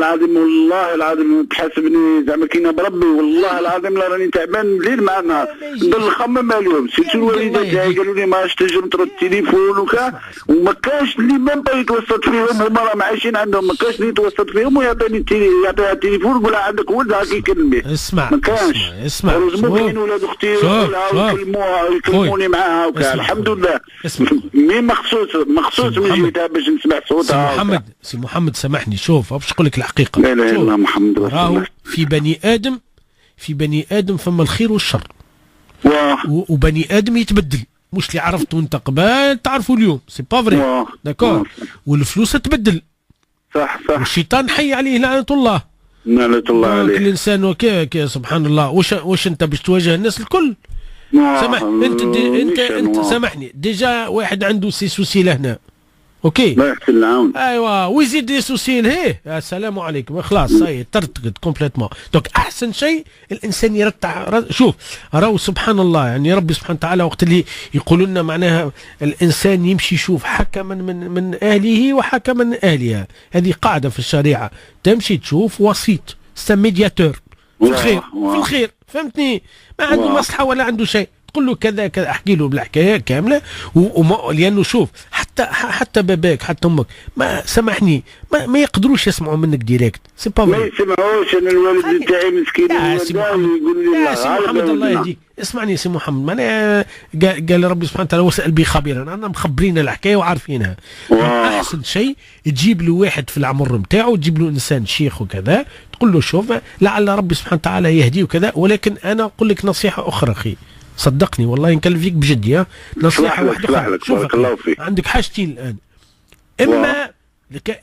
العظيم تحاسبني زعما كاينه بربي، والله العظيم لا راني تعبان الليل مع النهار، نضل نخمم اليوم. سيتو الوالده تاعي قالوا لي ماش تنجم ترد التليفون وكا، وما كاش اللي ميم با يتوسط فيهم، هما راهم عايشين عندهم، ما كاش اللي يتوسط فيهم ويعطيني يعطيها التليفون يقول عندك ولد هاك يكلم به. اسمع ما كاش. اسمع ممكن ولاد اختي يكلموني معاها وكا، الحمد لله. مي مخصوص من جهتها باش نسمع صوتها. سي محمد سامحني، شوف باش نقول لك الحقيقه، لا اله الا الله محمد رسول الله. في بني ادم فما الخير والشر، وبني ادم يتبدل، مش اللي عرفته انت قبل تعرفوا اليوم، سي با فري، داكور. والفلوس تبدل، صح. والشيطان حي عليه لعنه الله عليه. الانسان وكاك سبحان الله. واش انت باش تواجه الناس الكل؟ سامح انت سامحني، ديجا واحد عنده سي سوسي لهنا، اوكي، الله يحسن العون، ايوا، ويزيد لي سوسي لهيه، السلام عليكم، خلاص صاي ترتقد كومبليتمون. دونك احسن شيء الانسان يرتاح. شوف راهو سبحان الله، يعني ربي سبحانه وتعالى وقت اللي يقولوا لنا معناها الانسان يمشي يشوف حكما من اهله وحكما من اهلها، هذه قاعده في الشريعه، تمشي تشوف وسيط، سا ميدياتور، في الخير في الخير، فهمتني؟ ما عنده مصلحه ولا عنده شيء، تقول له كذا كذا، احكي له بالحكايه كامله لانه شوف حتى باباك حتى امك ما سامحني ما يقدروش يسمعوا منك ديريكت، سي با ما يسمعوش. انا الوالد تاعي مسكين يقول لي لا سي محمد الله يهديك، اسمعني سي محمد، انا قال ربي سبحانه وتعالى واسال بي خبيرا، انا مخبرين الحكايه وعارفينها. احسن شيء تجيب له واحد في العمر نتاعو، تجيب له انسان شيخ وكذا، تقول له شوف لعل ربي سبحانه وتعالى يهديه وكذا، ولكن انا اقول لك نصيحه اخرى اخي، صدقني والله نكلم فيك بجدي، نصيحه واحده. شوف عندك حاجتين الان،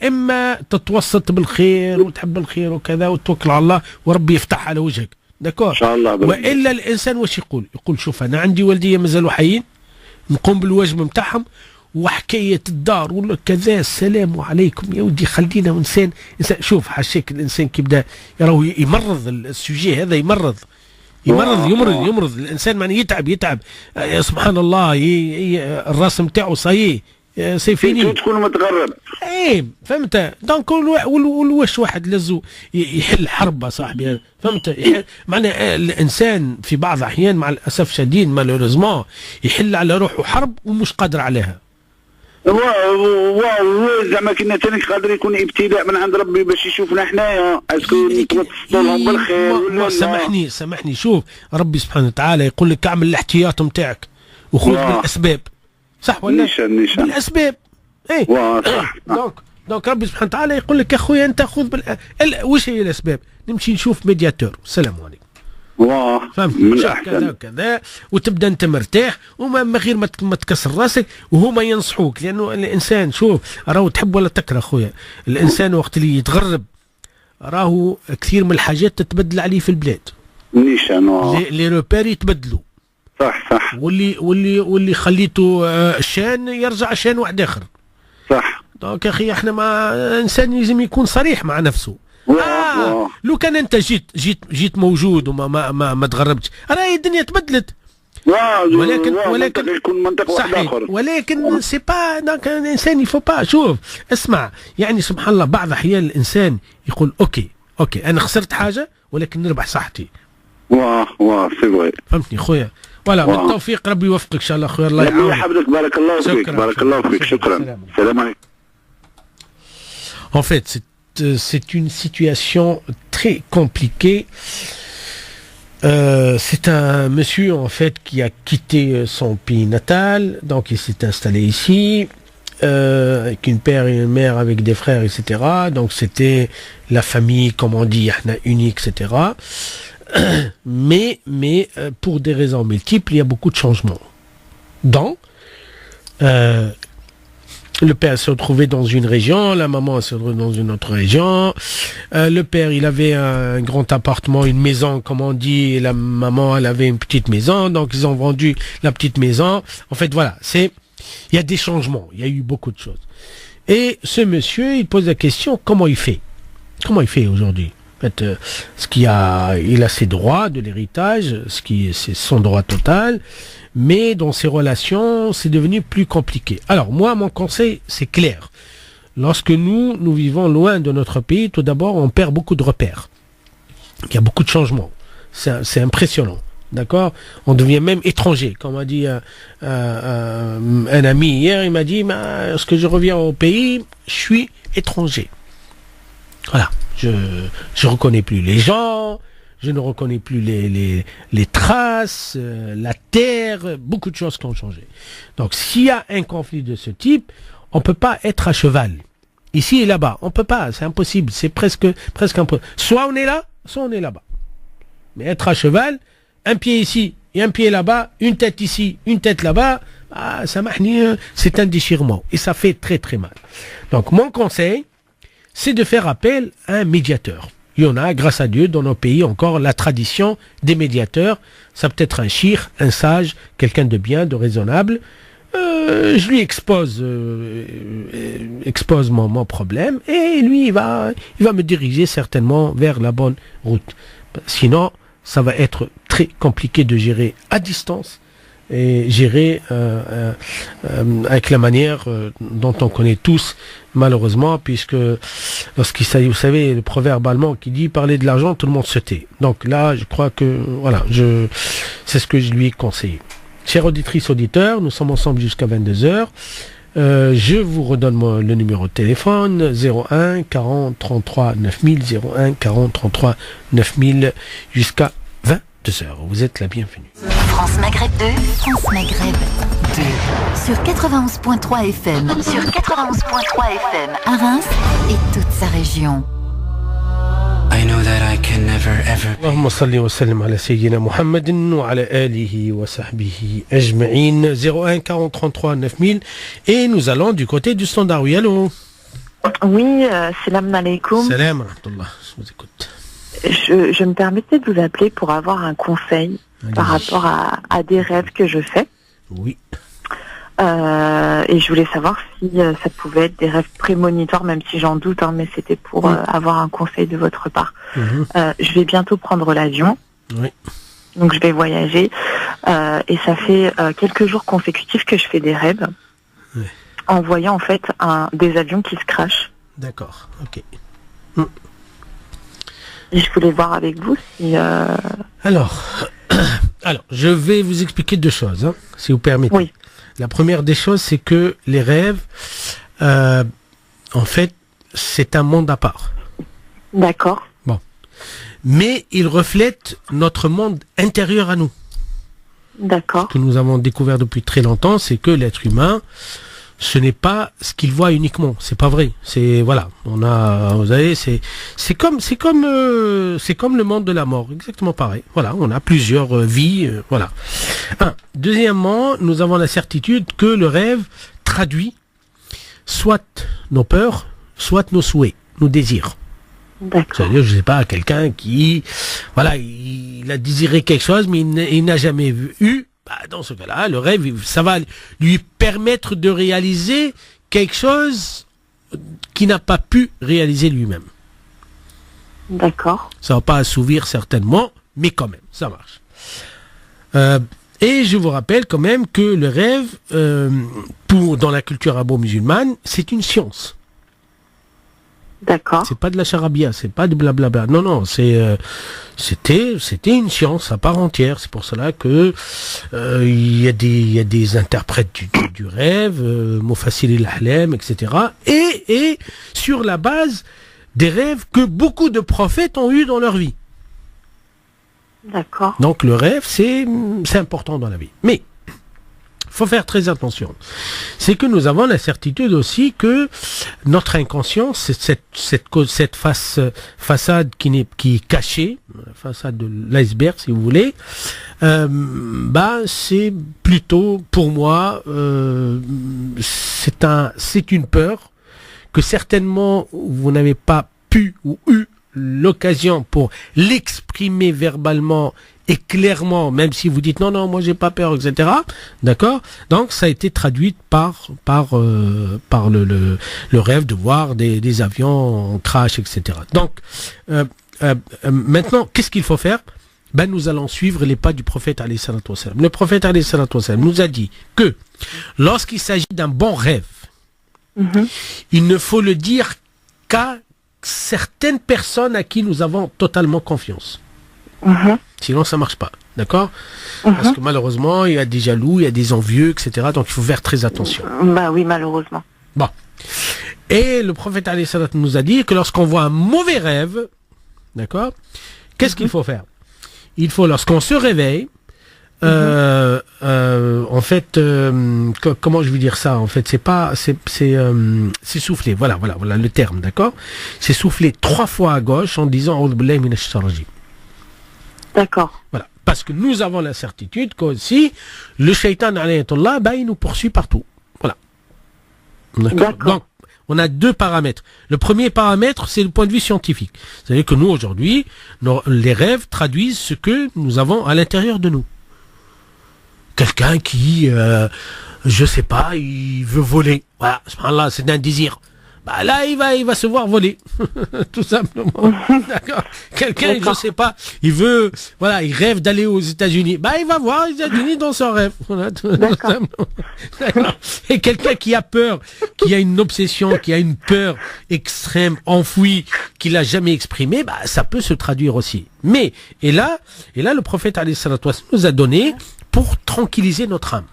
اما تتوسط بالخير وتحب الخير وكذا وتوكل على الله وربي يفتح على وجهك، داكور ان شاء الله. والا الانسان واش يقول شوف انا عندي والدي مازالوا حيين، نقوم بالواجب نتاعهم، وحكايه الدار ولا كذا السلام عليكم يا ودي خلينا انسان شوف حاشاك الانسان كي بدا راهو يمرض السوجي هذا، يمرض الانسان، معناه يتعب سبحان الله، الراس نتاعو صايي سيفيني تكون متغرب. فهمت؟ دونك واش واحد لازو يحل حرب صاحبي، فهمت؟ معناه الانسان في بعض الاحيان مع الاسف الشديد مالوريزمون يحل على روحه حرب ومش قادر عليها. زعما كنا تاني قادر يكون ابتلاء من عند ربي باش يشوفنا حنايا، اسكو نتوسطوا لهم بالخير ولا سامحني شوف ربي سبحانه وتعالى يقول لك اعمل الاحتياط نتاعك وخذ بالاسباب، صح ولا؟ نيشان بالاسباب صح. دونك ربي سبحانه وتعالى يقول لك يا خويا انت خذ وش هي الاسباب؟ نمشي نشوف ميدياتور، السلام عليكم. فهمت؟ من الاحسن كذا وكذا، وتبدا انت مرتاح وما غير ما تكسر راسك، وهما ينصحوك، لانه الانسان شوف راهو تحب ولا تكره خويا، الانسان وقت اللي يتغرب راهو كثير من الحاجات تتبدل عليه في البلاد، نيشان لي روبير يتبدلوا، صح واللي خليته شان يرجع شان واحد اخر، صح. دونك يا اخي احنا ما انسان لازم يكون صريح مع نفسه. لو كان انت جيت موجود وما تغربتش، راهي الدنيا تبدلت، ولكن يكون منطقه واحده اخرى، ولكن سي با دونك الانسان يفو با. شوف اسمع، يعني سبحان الله بعض الاحيان الانسان يقول اوكي انا خسرت حاجه ولكن نربح صحتي. سي فري، فهمتني خويا؟ ولا بالتوفيق، ربي يوفقك ان شاء الله خويا، الله يعاونك. يحفظك، بارك الله فيك، بارك الله فيك، شكرا، السلام عليكم. En fait, c'est une situation très compliquée. C'est un monsieur en fait qui a quitté son pays natal, donc il s'est installé ici avec une père et une mère, avec des frères, etc. Donc c'était la famille, comme on dit, unie, etc. Mais pour des raisons multiples, il y a beaucoup de changements. Donc le père s'est retrouvé dans une région, la maman s'est retrouvée dans une autre région. Le père, il avait un grand appartement, une maison, comme on dit, et la maman, elle avait une petite maison, donc ils ont vendu la petite maison. En fait, voilà, il y a des changements, il y a eu beaucoup de choses. Et ce monsieur, il pose la question, comment il fait aujourd'hui? En fait, il a ses droits de l'héritage, c'est son droit total. Mais dans ces relations, c'est devenu plus compliqué. Alors moi, mon conseil, c'est clair. Lorsque nous vivons loin de notre pays, tout d'abord, on perd beaucoup de repères. Il y a beaucoup de changements. C'est impressionnant. D'accord? On devient même étranger. Comme m'a dit un ami hier, il m'a dit, lorsque je reviens au pays, je suis étranger. Voilà. Je reconnais plus les gens. Je ne reconnais plus les traces, la terre, beaucoup de choses qui ont changé. Donc s'il y a un conflit de ce type, on ne peut pas être à cheval. Ici et là-bas, on ne peut pas, c'est impossible, c'est presque impossible. Soit on est là, soit on est là-bas. Mais être à cheval, un pied ici et un pied là-bas, une tête ici, une tête là-bas, c'est un déchirement. Et ça fait très très mal. Donc mon conseil, c'est de faire appel à un médiateur. Il y en a, grâce à Dieu, dans nos pays encore, la tradition des médiateurs. Ça peut être un shir, un sage, quelqu'un de bien, de raisonnable. Je lui expose mon problème et lui, il va me diriger certainement vers la bonne route. Sinon, ça va être très compliqué de gérer à distance et géré avec la manière dont on connaît tous, malheureusement, puisque lorsqu'il s'agit, vous savez, le proverbe allemand qui dit parler de l'argent, tout le monde se tait. Donc là, je crois que voilà, c'est ce que je lui ai conseillé. Chères auditrices, auditeurs, nous sommes ensemble jusqu'à 22h. Je vous redonne le numéro de téléphone 01 40 33 9000 01 40 33 9000 jusqu'à 22h. Vous êtes la bienvenue. France Maghreb 2, France Maghreb 2 sur 91.3 FM, sur 91.3 FM à Reims et toute sa région. I know that I can never ever. اللهم صل وسلم على سيدنا محمد وعلى آله وصحبه أجمعين 01 40 33 9000 et nous allons du côté du standard. Oui, allô. Oui, salam alaikum. Salam rahmatullah, je vous écoute. Je me permettais de vous appeler pour avoir un conseil par rapport à des rêves que je fais. Oui. Et je voulais savoir si ça pouvait être des rêves prémonitoires, même si j'en doute, mais c'était pour avoir un conseil de votre part. Je vais bientôt prendre l'avion. Oui. Donc je vais voyager. Et ça fait quelques jours consécutifs que je fais des rêves. Oui. En voyant en fait des avions qui se crashent. D'accord, ok. Et je voulais voir avec vous si... Alors, je vais vous expliquer deux choses, si vous permettez. Oui. La première des choses, c'est que les rêves, en fait, c'est un monde à part. D'accord. Bon. Mais ils reflètent notre monde intérieur à nous. D'accord. Ce que nous avons découvert depuis très longtemps, c'est que l'être humain, ce n'est pas ce qu'il voit uniquement. C'est pas vrai. C'est, voilà. Vous savez, c'est comme le monde de la mort. Exactement pareil. Voilà. On a plusieurs vies. Voilà. Deuxièmement, nous avons la certitude que le rêve traduit soit nos peurs, soit nos souhaits, nos désirs. D'accord. C'est-à-dire, je sais pas, quelqu'un qui, voilà, il a désiré quelque chose, mais il n'a jamais eu. Dans ce cas-là, le rêve, ça va lui permettre de réaliser quelque chose qu'il n'a pas pu réaliser lui-même. D'accord. Ça va pas assouvir certainement, mais quand même, ça marche. Et je vous rappelle quand même que le rêve, dans la culture arabo-musulmane, c'est une science. D'accord. C'est pas de la charabia, c'est pas de blablabla. Non, c'était une science à part entière. C'est pour cela que il y a des interprètes du rêve, Mufassil al-Ahlam, etc. Et sur la base des rêves que beaucoup de prophètes ont eu dans leur vie. D'accord. Donc le rêve, c'est important dans la vie. Mais faut faire très attention. C'est que nous avons la certitude aussi que notre inconscient, cette façade qui est cachée, la façade de l'iceberg, si vous voulez, c'est plutôt, pour moi, c'est une peur que certainement vous n'avez pas pu ou eu l'occasion pour l'exprimer verbalement et clairement, même si vous dites non, moi j'ai pas peur, etc. D'accord? Donc ça a été traduit par le rêve de voir des avions en crash, etc. Donc maintenant, qu'est-ce qu'il faut faire? Nous allons suivre les pas du prophète alayhi salatu wassalam. Le prophète alayhi salatu wassalam nous a dit que lorsqu'il s'agit d'un bon rêve, il ne faut le dire qu'à certaines personnes à qui nous avons totalement confiance. Sinon, ça marche pas. D'accord? Parce que malheureusement, il y a des jaloux, il y a des envieux, etc. Donc, il faut faire très attention. Oui, malheureusement. Bon. Et le prophète alayhi salat nous a dit que lorsqu'on voit un mauvais rêve, d'accord? Qu'est-ce qu'il faut faire? Il faut, lorsqu'on se réveille, en fait, comment je vais dire ça? En fait, c'est souffler. Voilà le terme, d'accord? C'est souffler 3 fois à gauche en disant D'accord. Voilà. Parce que nous avons la certitude qu'aussi, le shaitan, il nous poursuit partout. Voilà. D'accord. Donc, on a 2 paramètres. Le premier paramètre, c'est le point de vue scientifique. C'est-à-dire que nous, aujourd'hui, les rêves traduisent ce que nous avons à l'intérieur de nous. Quelqu'un qui, je sais pas, il veut voler. Voilà, c'est un désir. bah là il va se voir voler tout simplement. D'accord. Quelqu'un, je sais pas, il rêve d'aller aux États-Unis, bah il va voir les États-Unis dans son rêve. Voilà, d'accord. Et quelqu'un qui a peur, qui a une obsession, qui a une peur extrême enfouie qu'il a jamais exprimée, bah ça peut se traduire aussi. Mais et là le prophète alayhi salatu wassalam nous a donné pour tranquilliser notre âme.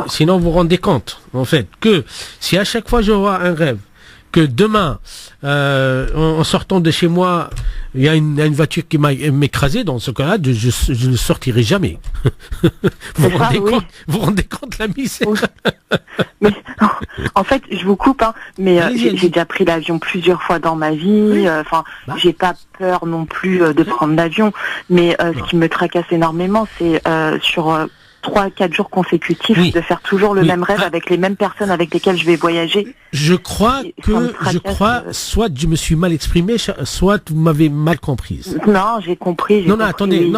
Sinon, vous vous rendez compte, en fait, que si à chaque fois je vois un rêve, que demain, en sortant de chez moi, il y a une voiture qui m'a écrasé, dans ce cas-là, je ne sortirai jamais. Vous vous rendez compte la misère? Mais, en fait, je vous coupe, mais j'ai déjà pris l'avion plusieurs fois dans ma vie. J'ai pas peur non plus de prendre l'avion, mais ce qui me tracasse énormément, c'est sur 3-4 jours consécutifs de faire toujours le même rêve avec les mêmes personnes avec lesquelles je vais voyager. Je crois, soit je me suis mal exprimé, soit vous m'avez mal comprise. Non, j'ai compris. Attendez,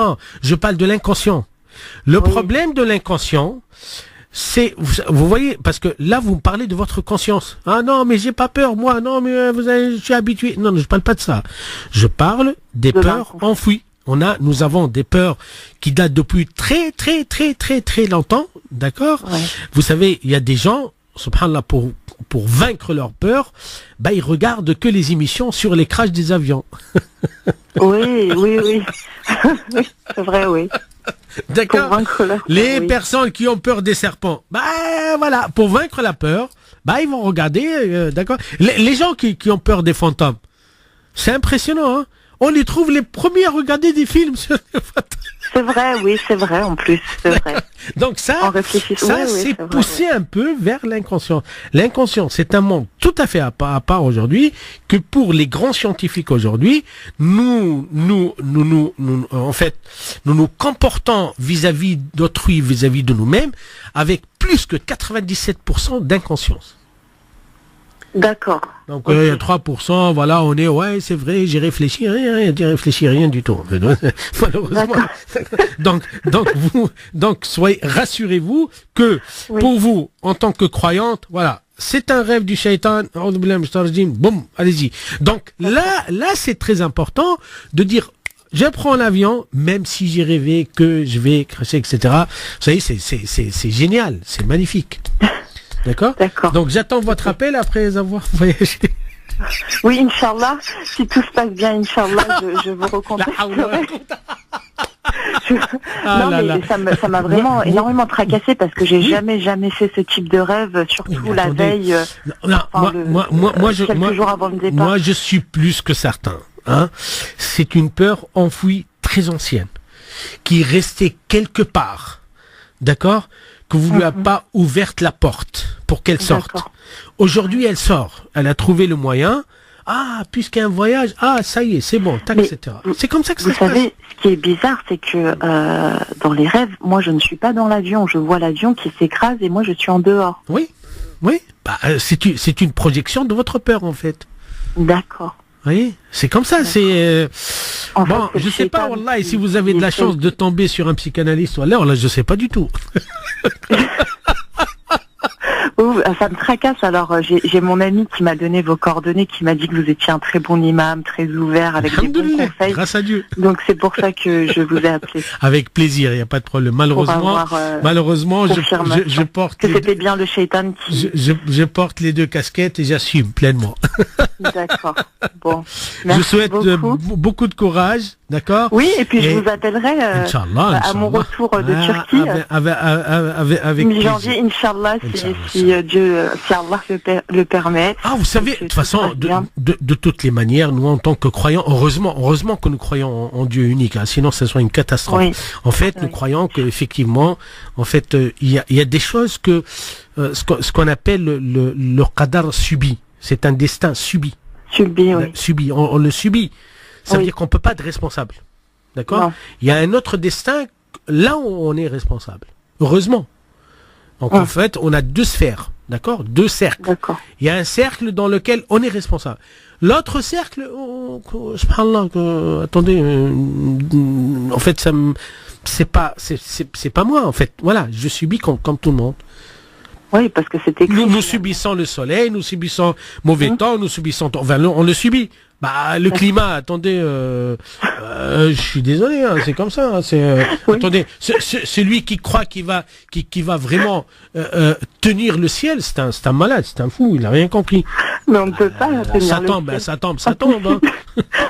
je parle de l'inconscient. Le problème de l'inconscient, c'est, vous voyez, parce que là, vous me parlez de votre conscience. Ah non, mais j'ai pas peur, moi, non, mais je suis habitué. Non, je parle pas de ça. Je parle des peurs enfouies. Nous avons des peurs qui datent depuis très, très, très, très, très longtemps, d'accord? Vous savez, il y a des gens, subhanallah, pour vaincre leur peur, ils regardent que les émissions sur les crashs des avions. Oui. Oui, c'est vrai, oui. D'accord. Les personnes qui ont peur des serpents, pour vaincre la peur, ils vont regarder, d'accord? Les gens qui ont peur des fantômes, c'est impressionnant, hein? On les trouve les premiers à regarder des films sur les fantômes. C'est vrai en plus, c'est vrai. Donc c'est poussé un peu vers l'inconscient. L'inconscient, c'est un monde tout à fait à part aujourd'hui, que pour les grands scientifiques aujourd'hui, nous comportons vis-à-vis d'autrui, vis-à-vis de nous-mêmes, avec plus que 97% d'inconscience. D'accord. Donc il y a 3%, voilà, on est, c'est vrai, j'ai réfléchi, rien du tout. Malheureusement. Donc rassurez-vous que pour vous, en tant que croyante, voilà, c'est un rêve du shaitan, boum, allez-y. Donc là c'est très important de dire, je prends l'avion, même si j'ai rêvé que je vais crasher, etc. Vous savez, c'est génial, c'est magnifique. D'accord. Donc j'attends votre appel après avoir voyagé. Oui, Inch'Allah. Si tout se passe bien, Inch'Allah, je vous recontacterai. Ça m'a vraiment énormément tracassé parce que j'ai jamais fait ce type de rêve, surtout la veille. Quelques jours avant le départ. Moi, je suis plus que certain. C'est une peur enfouie très ancienne, qui restait quelque part. D'accord? Que vous lui avez pas ouverte la porte pour qu'elle sorte. Aujourd'hui, elle sort. Elle a trouvé le moyen. Ah, puisqu'il y a un voyage, ça y est, c'est bon, etc. C'est comme ça que ça se passe. Vous savez, ce qui est bizarre, c'est que dans les rêves, moi, je ne suis pas dans l'avion. Je vois l'avion qui s'écrase et moi, je suis en dehors. Oui. C'est une projection de votre peur, en fait. D'accord. Oui, c'est comme ça, je sais pas, wallah, et si vous avez de la chance de tomber sur un psychanalyste, là, je sais pas du tout. Ça me tracasse. Alors, j'ai mon ami qui m'a donné vos coordonnées, qui m'a dit que vous étiez un très bon imam, très ouvert, avec des bons conseils. Grâce à Dieu. Donc, c'est pour ça que je vous ai appelé. Avec plaisir, il n'y a pas de problème. Malheureusement, je porte... Que c'était bien le shaitan qui... Je porte les deux casquettes et j'assume pleinement. D'accord. Bon. Merci je souhaite beaucoup de courage, d'accord? Oui, et puis je vous appellerai à mon retour de Turquie. Avec mi-janvier, Inch'Allah, si Allah le permet. Vous savez, de toute façon, de toutes les manières, nous en tant que croyants, heureusement que nous croyons en Dieu unique, sinon ce serait une catastrophe. Oui. En fait, nous croyons qu'effectivement, il y a des choses que ce qu'on appelle le qadar subi. C'est un destin subi. Subi, oui. Subi, on le subit. Ça veut dire qu'on ne peut pas être responsable. D'accord? Il y a un autre destin, là où on est responsable. Heureusement. Donc en fait, on a deux sphères. D'accord? Deux cercles. D'accord. Il y a un cercle dans lequel on est responsable. L'autre cercle, subhanallah, attendez, en fait, c'est pas moi, en fait. Voilà, je subis comme tout le monde. Oui, parce que c'était... Nous subissons le soleil, nous subissons mauvais temps, nous subissons... Enfin, on le subit. Bah, le climat, attendez, je suis désolé, hein, c'est comme ça. Hein, oui. Attendez, celui qui croit qu'il va vraiment tenir le ciel, c'est un malade, c'est un fou, il n'a rien compris. Mais on ne peut pas tenir le ciel. Ça tombe. Hein.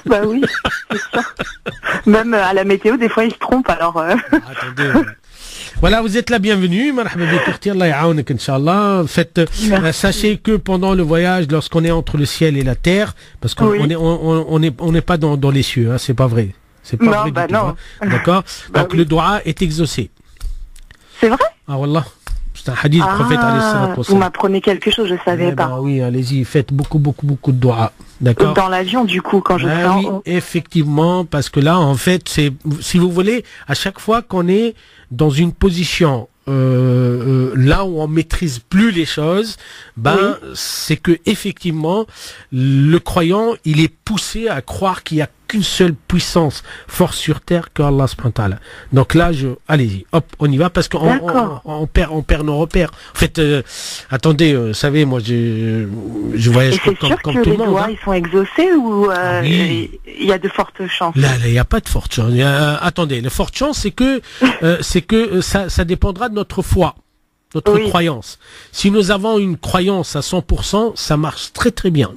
Bah oui, c'est ça. Même à la météo, des fois, ils se trompent, alors... Attendez... Voilà, vous êtes la bienvenue. Sachez que pendant le voyage, lorsqu'on est entre le ciel et la terre, parce qu'on n'est pas dans les cieux, hein, c'est pas vrai. C'est pas vrai du tout. Hein. D'accord. Donc le doua est exaucé. C'est vrai? Ah wallah. C'est un hadith du prophète alayhi salatu wa sallam. Vous m'apprenez quelque chose, je savais pas. Oui, allez-y, faites beaucoup de doua. D'accord. Dans l'avion, du coup, quand je serai en haut. Effectivement, parce que là, en fait, c'est, si vous voulez, à chaque fois qu'on est dans une position là où on maîtrise plus les choses, c'est que effectivement, le croyant, il est poussé à croire qu'il y a qu'une seule puissance, force sur terre que Allah subhanahu wa ta'ala. Donc là, allez-y, hop, on y va parce qu'on perd nos repères. En fait, attendez, vous savez, moi, je voyage comme tout le monde. C'est sûr que les doigts, ils sont exaucés ou il y a de fortes chances? Là, il n'y a pas de fortes chances. Attendez, les fortes chances, c'est que ça dépendra de notre foi, notre croyance. Si nous avons une croyance à 100%, ça marche très très bien.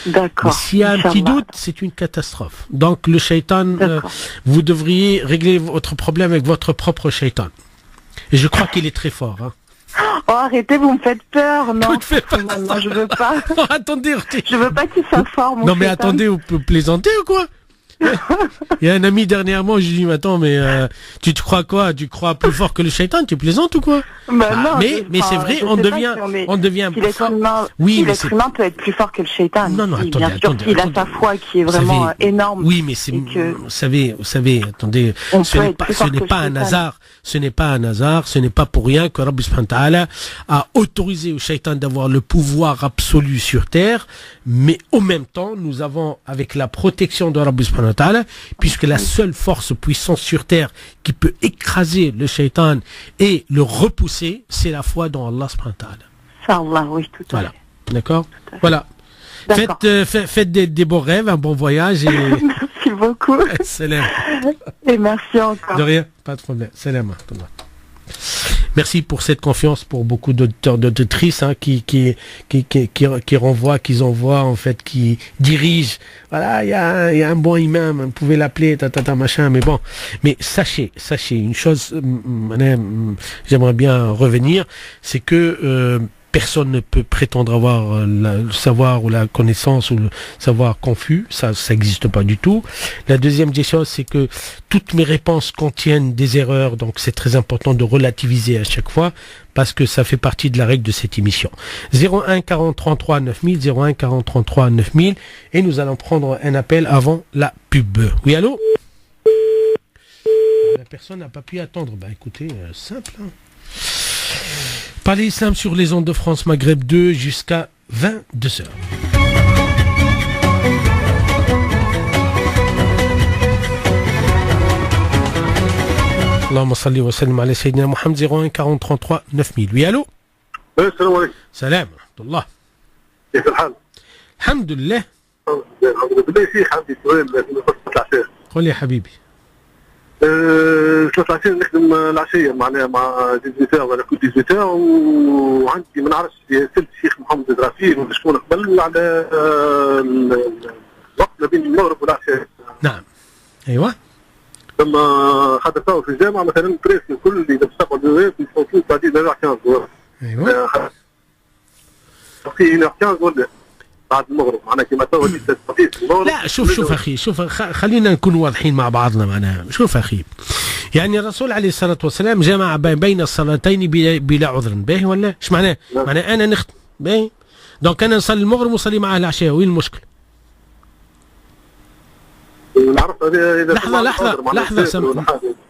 D'accord. S'il y a un petit doute, c'est une catastrophe. Donc le shaitan, vous devriez régler votre problème avec votre propre shaitan. Et je crois qu'il est très fort. Hein. Oh, arrêtez, vous me faites peur. Non, non, je veux pas. Non, attendez. Je veux pas qu'il soit fort, mon Non, mais shaitan. attendez, vous pouvez plaisanter ou quoi? Il y a un ami dernièrement, je lui dis, mais attends, mais tu te crois quoi? Tu crois plus fort que le shaitan? Tu plaisantes ou quoi? Non, mais c'est vrai, on devient si l'être humain, l'être humain peut être plus fort que le shaitan. Non, attendez, bien sûr qu'il a sa foi qui est vraiment énorme. Oui, mais vous savez, attendez, ce n'est pas un hasard. Ce n'est pas un hasard, ce n'est pas pour rien que Rabbi subhanahu wa ta'ala a autorisé au shaitan d'avoir le pouvoir absolu sur terre, mais en même temps, nous avons, avec la protection de Rabbi subhanahu wa ta'ala, puisque la seule force puissance sur terre qui peut écraser le shaitan et le repousser, c'est la foi dans Allah subhanahu wa ta'ala. Inch'Allah, oui, tout à fait. D'accord. Voilà. Faites des bons rêves, un bon voyage et... Merci beaucoup. Salam. Et merci encore. De rien, pas de problème. Salam. Merci pour cette confiance pour beaucoup d'auditeurs, d'auditrices qui renvoient, qu'ils envoient, en fait, qui dirigent. Voilà, il y a un bon imam, vous pouvez l'appeler, machin, mais bon. Mais sachez une chose, j'aimerais bien revenir, c'est que personne ne peut prétendre avoir le savoir ou la connaissance ou le savoir confus, ça n'existe pas du tout. La deuxième des choses, c'est que toutes mes réponses contiennent des erreurs, donc c'est très important de relativiser à chaque fois, parce que ça fait partie de la règle de cette émission. 01 40 33 9000, 01 40 33 9000, et nous allons prendre un appel avant la pub. Oui, allô? La personne n'a pas pu attendre. Écoutez, simple, hein. Parler Islam sur les ondes de France Maghreb 2 jusqu'à 22h. Allahumma salli wa sallim ala Sayyidina Muhammad 01 40 33 9000. Oui, allô? السلام عليكم. سلام ورحمة الله. كيف الحال؟ الحمد لله. الحمد لله. شيخ عندي سؤال في فترة العشاء. قول يا حبيبي. ثلاث العشية نخدم العشية معناها مع 18 ولا كل 18 وعندي ما نعرفش سألت الشيخ محمد الدرافيل ولا شكون قبل على الوقت ما بين المغرب والعشاء. نعم. أيوة. لما خاطر تو في الجامعة مثلا بريس الكل اللي بيستقبل الجواب يفوتوا بعدين 15 أيوة. في 15 ولا بعد المغرب معناها كما تو لا شوف أخي خلينا نكون واضحين مع بعضنا معناها. شوف أخي يعني الرسول عليه الصلاة والسلام جمع بين الصلاتين بلا عذر باهي ولا ايش معناه؟ معناه أنا نختم باهي دونك أنا نصلي المغرب ونصلي معاه العشاء وين المشكل؟ لحظة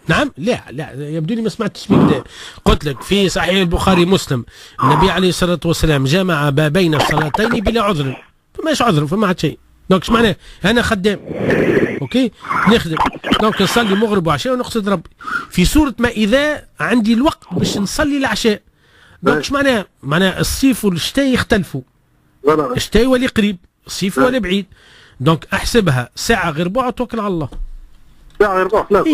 نعم لا يبدو لي ما سمعتش بك. قلت لك في صحيح البخاري مسلم النبي عليه الصلاة والسلام جمع بين الصلاتين بلا عذر فماش عذر فما عاد شيء دونك ايش معناه؟ أنا خدام اوكي نخدم دونك نصلي مغرب وعشاء ونقصد ربي في سورة ما إذا عندي الوقت باش نصلي العشاء دونك اش معناها الصيف والشتاء يختلفوا. الشتاء يولي قريب، الصيف يولي بعيد. دونك احسبها ساعه غير ربع وتوكل على الله. ساعه غير ربع.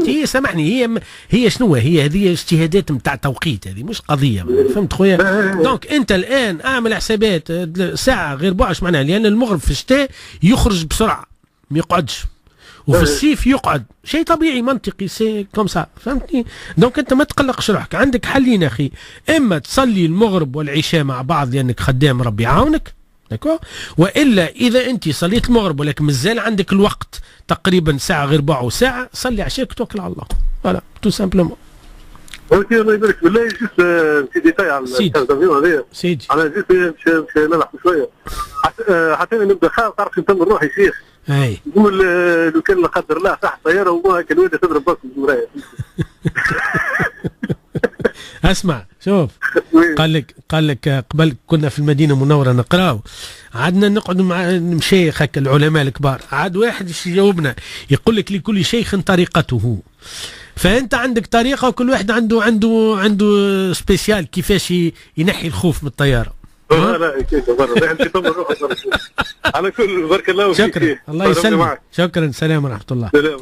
هي سامحني، هي شنو هي هذه اجتهادات نتاع توقيت، هذه مش قضيه. فهمت خويا؟ دونك انت الان اعمل حسابات ساعه غير ربع. اش معناها؟ لان المغرب في الشتاء يخرج بسرعه ما يقعدش، وفي الصيف يقعد، شيء طبيعي منطقي، سي كوم سا. فهمتني؟ دونك انت ما تقلقش روحك، عندك حلين اخي، اما تصلي المغرب والعشاء مع بعض لانك خدام ربي يعاونك، داكور، والا اذا انت صليت المغرب ولكن مازال عندك الوقت تقريبا ساعه غير ربع وساعه، صلي عشاك توكل على الله. فوالا تو سامبلومون. اوكي الله يبارك بالله. جيت في ديتاي على الانترفيو هذايا سيدي، انا جيت مش نلعب شويه حتى نبدا خاف، تعرف نتم روحي شيخ. اي نقول لو كان لا قدر الله تحت طياره وما كان وين تضرب بك بالمرايه. اسمع شوف، قال لك قبل كنا في المدينه المنوره نقراو، عدنا نقعد مع مشايخ هكا العلماء الكبار، عاد واحد يجاوبنا يقول لك لكل شيخ طريقته. فانت عندك طريقه وكل واحد عنده سبيسيال كيفاش ينحي الخوف من الطياره. لا كيف برا انت تم روحك على كل بارك الله فيك. شكرا، الله يسلمك. شكرا، سلام ورحمه الله. سلام.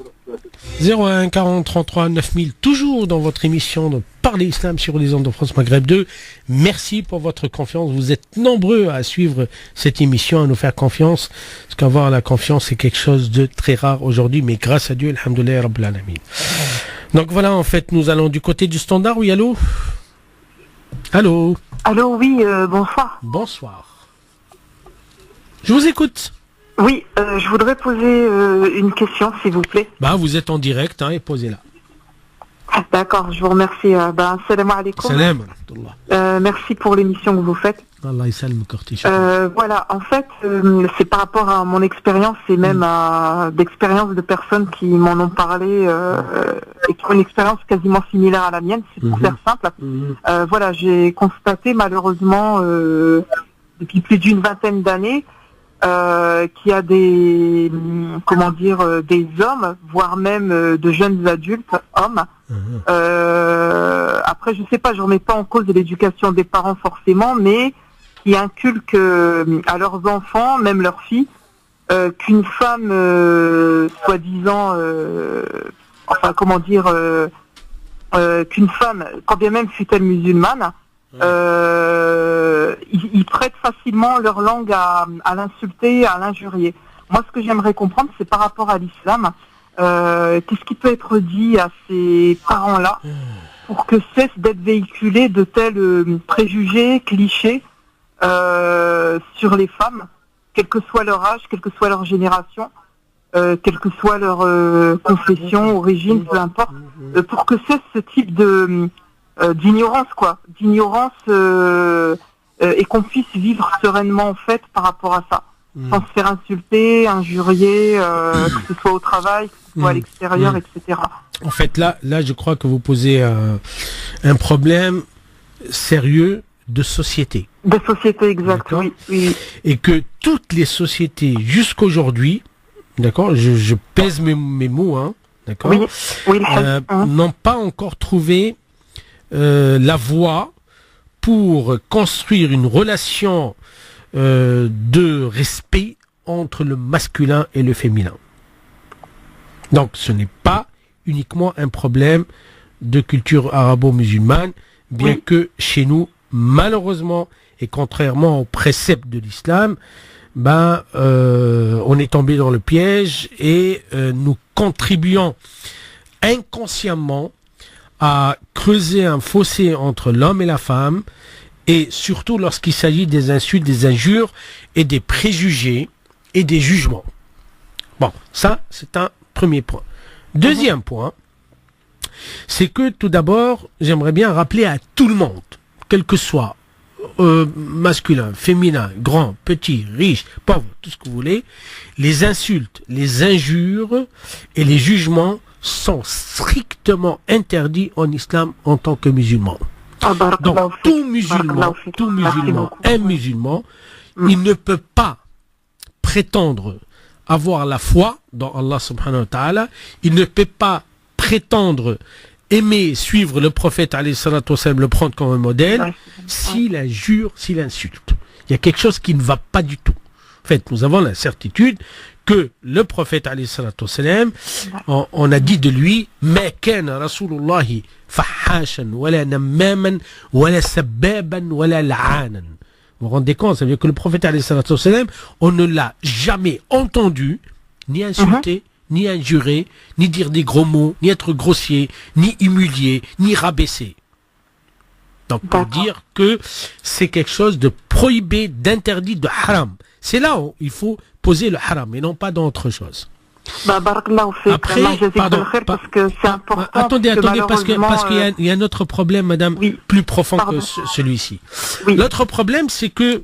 01 40 33 9000, toujours dans votre émission de Parler Islam sur les ondes de France Maghreb 2. Merci pour votre confiance. Vous êtes nombreux à suivre cette émission, à nous faire confiance. Parce qu'avoir la confiance, c'est quelque chose de très rare aujourd'hui. Mais grâce à Dieu, alhamdoulilah rabbil alamin. Donc voilà, en fait, nous allons du côté du standard. Oui, allô? Allô? Allô, oui, bonsoir. Bonsoir. Je vous écoute. Oui, je voudrais poser une question, s'il vous plaît. Bah, vous êtes en direct, hein, et posez-la. D'accord, je vous remercie. Salam alaikum. Salam. Merci pour l'émission que vous faites. Allah ysalm korti. Voilà, en fait, c'est par rapport à mon expérience et même à d'expérience de personnes qui m'en ont parlé et qui ont une expérience quasiment similaire à la mienne. C'est pour faire simple. Voilà, j'ai constaté malheureusement depuis plus d'une vingtaine d'années qu'il y a des hommes, voire même de jeunes adultes, hommes. Après, je sais pas, je remets pas en cause l'éducation des parents forcément, mais qui inculquent à leurs enfants, même leurs filles, qu'une femme, soi-disant, qu'une femme, quand bien même fût-elle musulmane, ils prêtent facilement leur langue à l'insulter, à l'injurier. Moi, ce que j'aimerais comprendre, c'est par rapport à l'islam, qu'est-ce qui peut être dit à ces parents-là pour que cessent d'être véhiculés de tels préjugés, clichés sur les femmes, quel que soit leur âge, quelle que soit leur génération, quelle que soit leur confession, origine, peu importe, pour que cesse ce type d'ignorance, et qu'on puisse vivre sereinement en fait par rapport à ça, sans se faire insulter, injurier, que ce soit au travail, que ce soit à l'extérieur, etc. En fait, là, je crois que vous posez un problème sérieux de société. De société, exact, oui. Et que toutes les sociétés jusqu'aujourd'hui, d'accord, je pèse mes mots, hein, d'accord, n'ont pas encore trouvé la voie pour construire une relation de respect entre le masculin et le féminin. Donc ce n'est pas uniquement un problème de culture arabo-musulmane, bien que chez nous, malheureusement, et contrairement aux préceptes de l'islam, on est tombé dans le piège et nous contribuons inconsciemment à creuser un fossé entre l'homme et la femme, et surtout lorsqu'il s'agit des insultes, des injures et des préjugés et des jugements. Bon, ça c'est un premier point. Deuxième point, c'est que tout d'abord, j'aimerais bien rappeler à tout le monde, quel que soit masculin, féminin, grand, petit, riche, pauvre, tout ce que vous voulez, les insultes, les injures et les jugements sont strictement interdits en islam en tant que musulman. Donc tout musulman, un musulman, il ne peut pas prétendre avoir la foi dans Allah subhanahu wa ta'ala, il ne peut pas prétendre aimer suivre le prophète, alayhi salatu wassalam, le prendre comme un modèle, s'il injure, s'il insulte. Il y a quelque chose qui ne va pas du tout. En fait, nous avons la certitude que le prophète, alayhi salatu wassalam, on a dit de lui, ma kana rasulullahi fahashan, wala nammaman, wala sabbaban, wala la'anan. Vous vous rendez compte, ça veut dire que le prophète, alayhi salatu wassalam, on ne l'a jamais entendu, ni insulter, ni injurer, ni dire des gros mots, ni être grossier, ni humilier, ni rabaisser. Donc, pour dire que c'est quelque chose de prohibé, d'interdit, de haram. C'est là où il faut poser le haram et non pas dans autre chose. Après, pardon, parce que c'est important. Attendez, parce qu'il y a un autre problème, madame, plus profond que celui-ci. Oui. L'autre problème, c'est que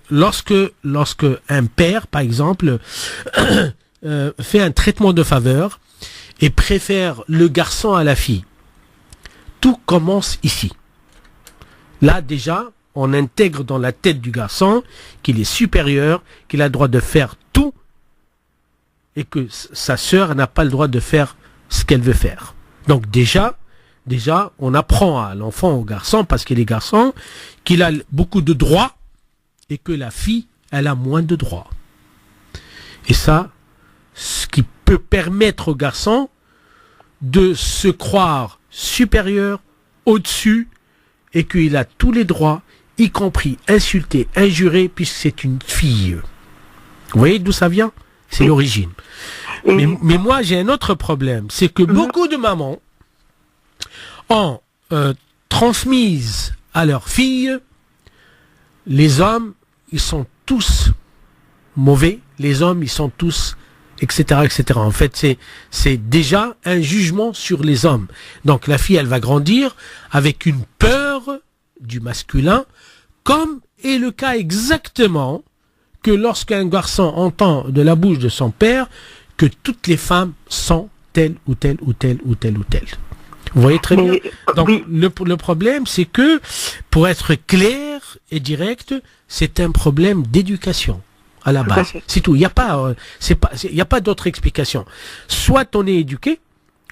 lorsque un père, par exemple, fait un traitement de faveur et préfère le garçon à la fille, tout commence ici. Là, déjà, on intègre dans la tête du garçon qu'il est supérieur, qu'il a le droit de faire tout et que sa sœur n'a pas le droit de faire ce qu'elle veut faire. Donc déjà, on apprend à l'enfant, au garçon, parce qu'il est garçon, qu'il a beaucoup de droits et que la fille, elle a moins de droits. Et ça, ce qui peut permettre au garçon de se croire supérieur, au-dessus, et qu'il a tous les droits, y compris insulter, injurer, puisque c'est une fille. Vous voyez d'où ça vient? C'est l'origine. Mais moi, j'ai un autre problème. C'est que beaucoup de mamans ont transmise à leurs filles, les hommes, ils sont tous mauvais, les hommes, ils sont tous, etc., etc. En fait, c'est déjà un jugement sur les hommes. Donc, la fille, elle va grandir avec une peur du masculin, comme est le cas exactement que lorsqu'un garçon entend de la bouche de son père que toutes les femmes sont telle ou telle ou telle ou telle ou telle. Vous voyez très bien. Donc le problème, c'est que pour être clair et direct, c'est un problème d'éducation à la base. C'est tout. Il n'y a pas d'autre explication. Soit on est éduqué